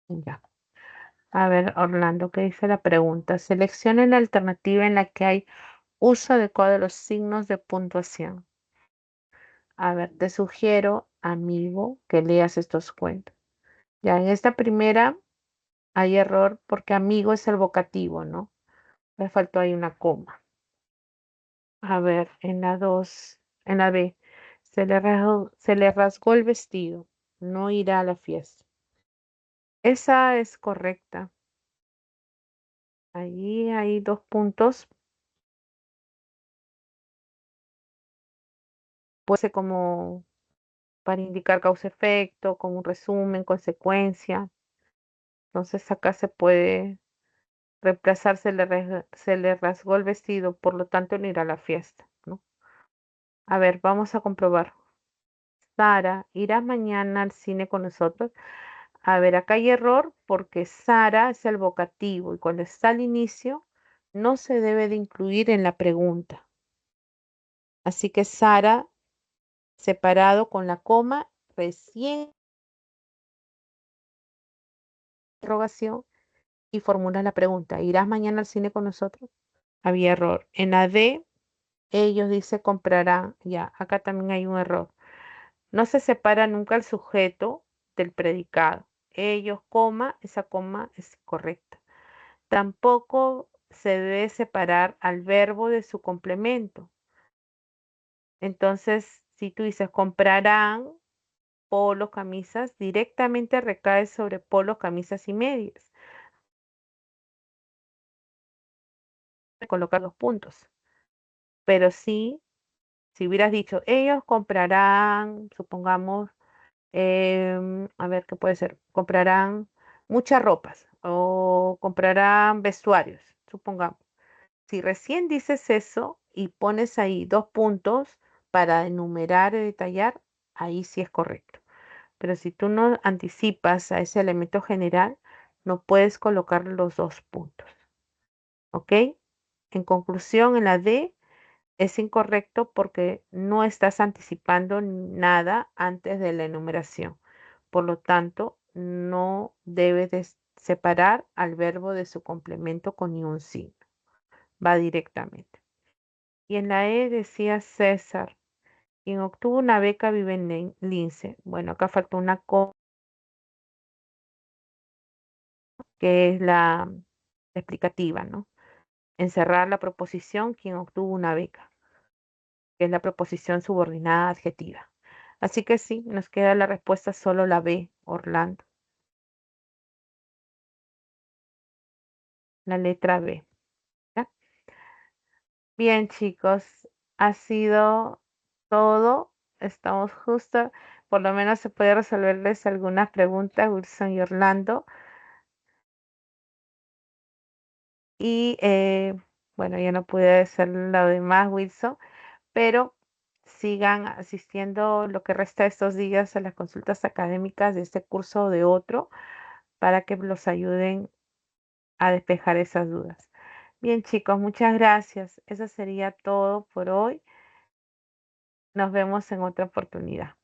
Ya. A ver, Orlando, ¿qué dice la pregunta? Seleccione la alternativa en la que hay uso adecuado de los signos de puntuación. A ver, te sugiero, amigo, que leas estos cuentos. Ya en esta primera hay error porque amigo es el vocativo, ¿no? Me faltó ahí una coma. A ver, en la 2, en la B, se le rasgó el vestido, no irá a la fiesta. Esa es correcta. Ahí hay dos puntos. Puede ser como para indicar causa-efecto, como un resumen, consecuencia. Entonces acá se puede reemplazar, se le rasgó el vestido, por lo tanto no irá a la fiesta, ¿no? A ver, vamos a comprobar. Sara, ¿irás mañana al cine con nosotros? A ver, acá hay error porque Sara es el vocativo y cuando está al inicio no se debe de incluir en la pregunta. Así que Sara, separado con la coma, recién interrogación y formula la pregunta. ¿Irás mañana al cine con nosotros? Había error. En la D, ellos dice comprarán. Ya, acá también hay un error. No se separa nunca el sujeto del predicado. Ellos, coma, esa coma es correcta. Tampoco se debe separar al verbo de su complemento. Entonces, si tú dices comprarán polos, camisas, directamente recae sobre polos, camisas y medias. Colocar los puntos. Pero sí, si hubieras dicho, ellos comprarán, supongamos, a ver, ¿qué puede ser? Comprarán muchas ropas o comprarán vestuarios, supongamos. Si recién dices eso y pones ahí dos puntos para enumerar y detallar, ahí sí es correcto. pero si tú no anticipas a ese elemento general, no puedes colocar los 2 puntos. ¿Ok? En conclusión, en la D es incorrecto porque no estás anticipando nada antes de la enumeración. Por lo tanto, no debes de separar al verbo de su complemento con ni un signo. Va directamente. Y en la E decía César, quien obtuvo una beca vive en Lince. Bueno, acá falta una co, que es la explicativa, ¿no? Encerrar la proposición quien obtuvo una beca, que es la proposición subordinada adjetiva. Así que sí, nos queda la respuesta solo la B, Orlando. La letra B. ¿Ya? Bien, chicos, ha sido todo. Estamos justo, por lo menos se puede resolverles algunas preguntas, Wilson y Orlando. Y bueno, ya no pude hacer lo demás, Wilson, pero sigan asistiendo lo que resta de estos días a las consultas académicas de este curso o de otro para que los ayuden a despejar esas dudas. Bien, chicos, muchas gracias. Eso sería todo por hoy. Nos vemos en otra oportunidad.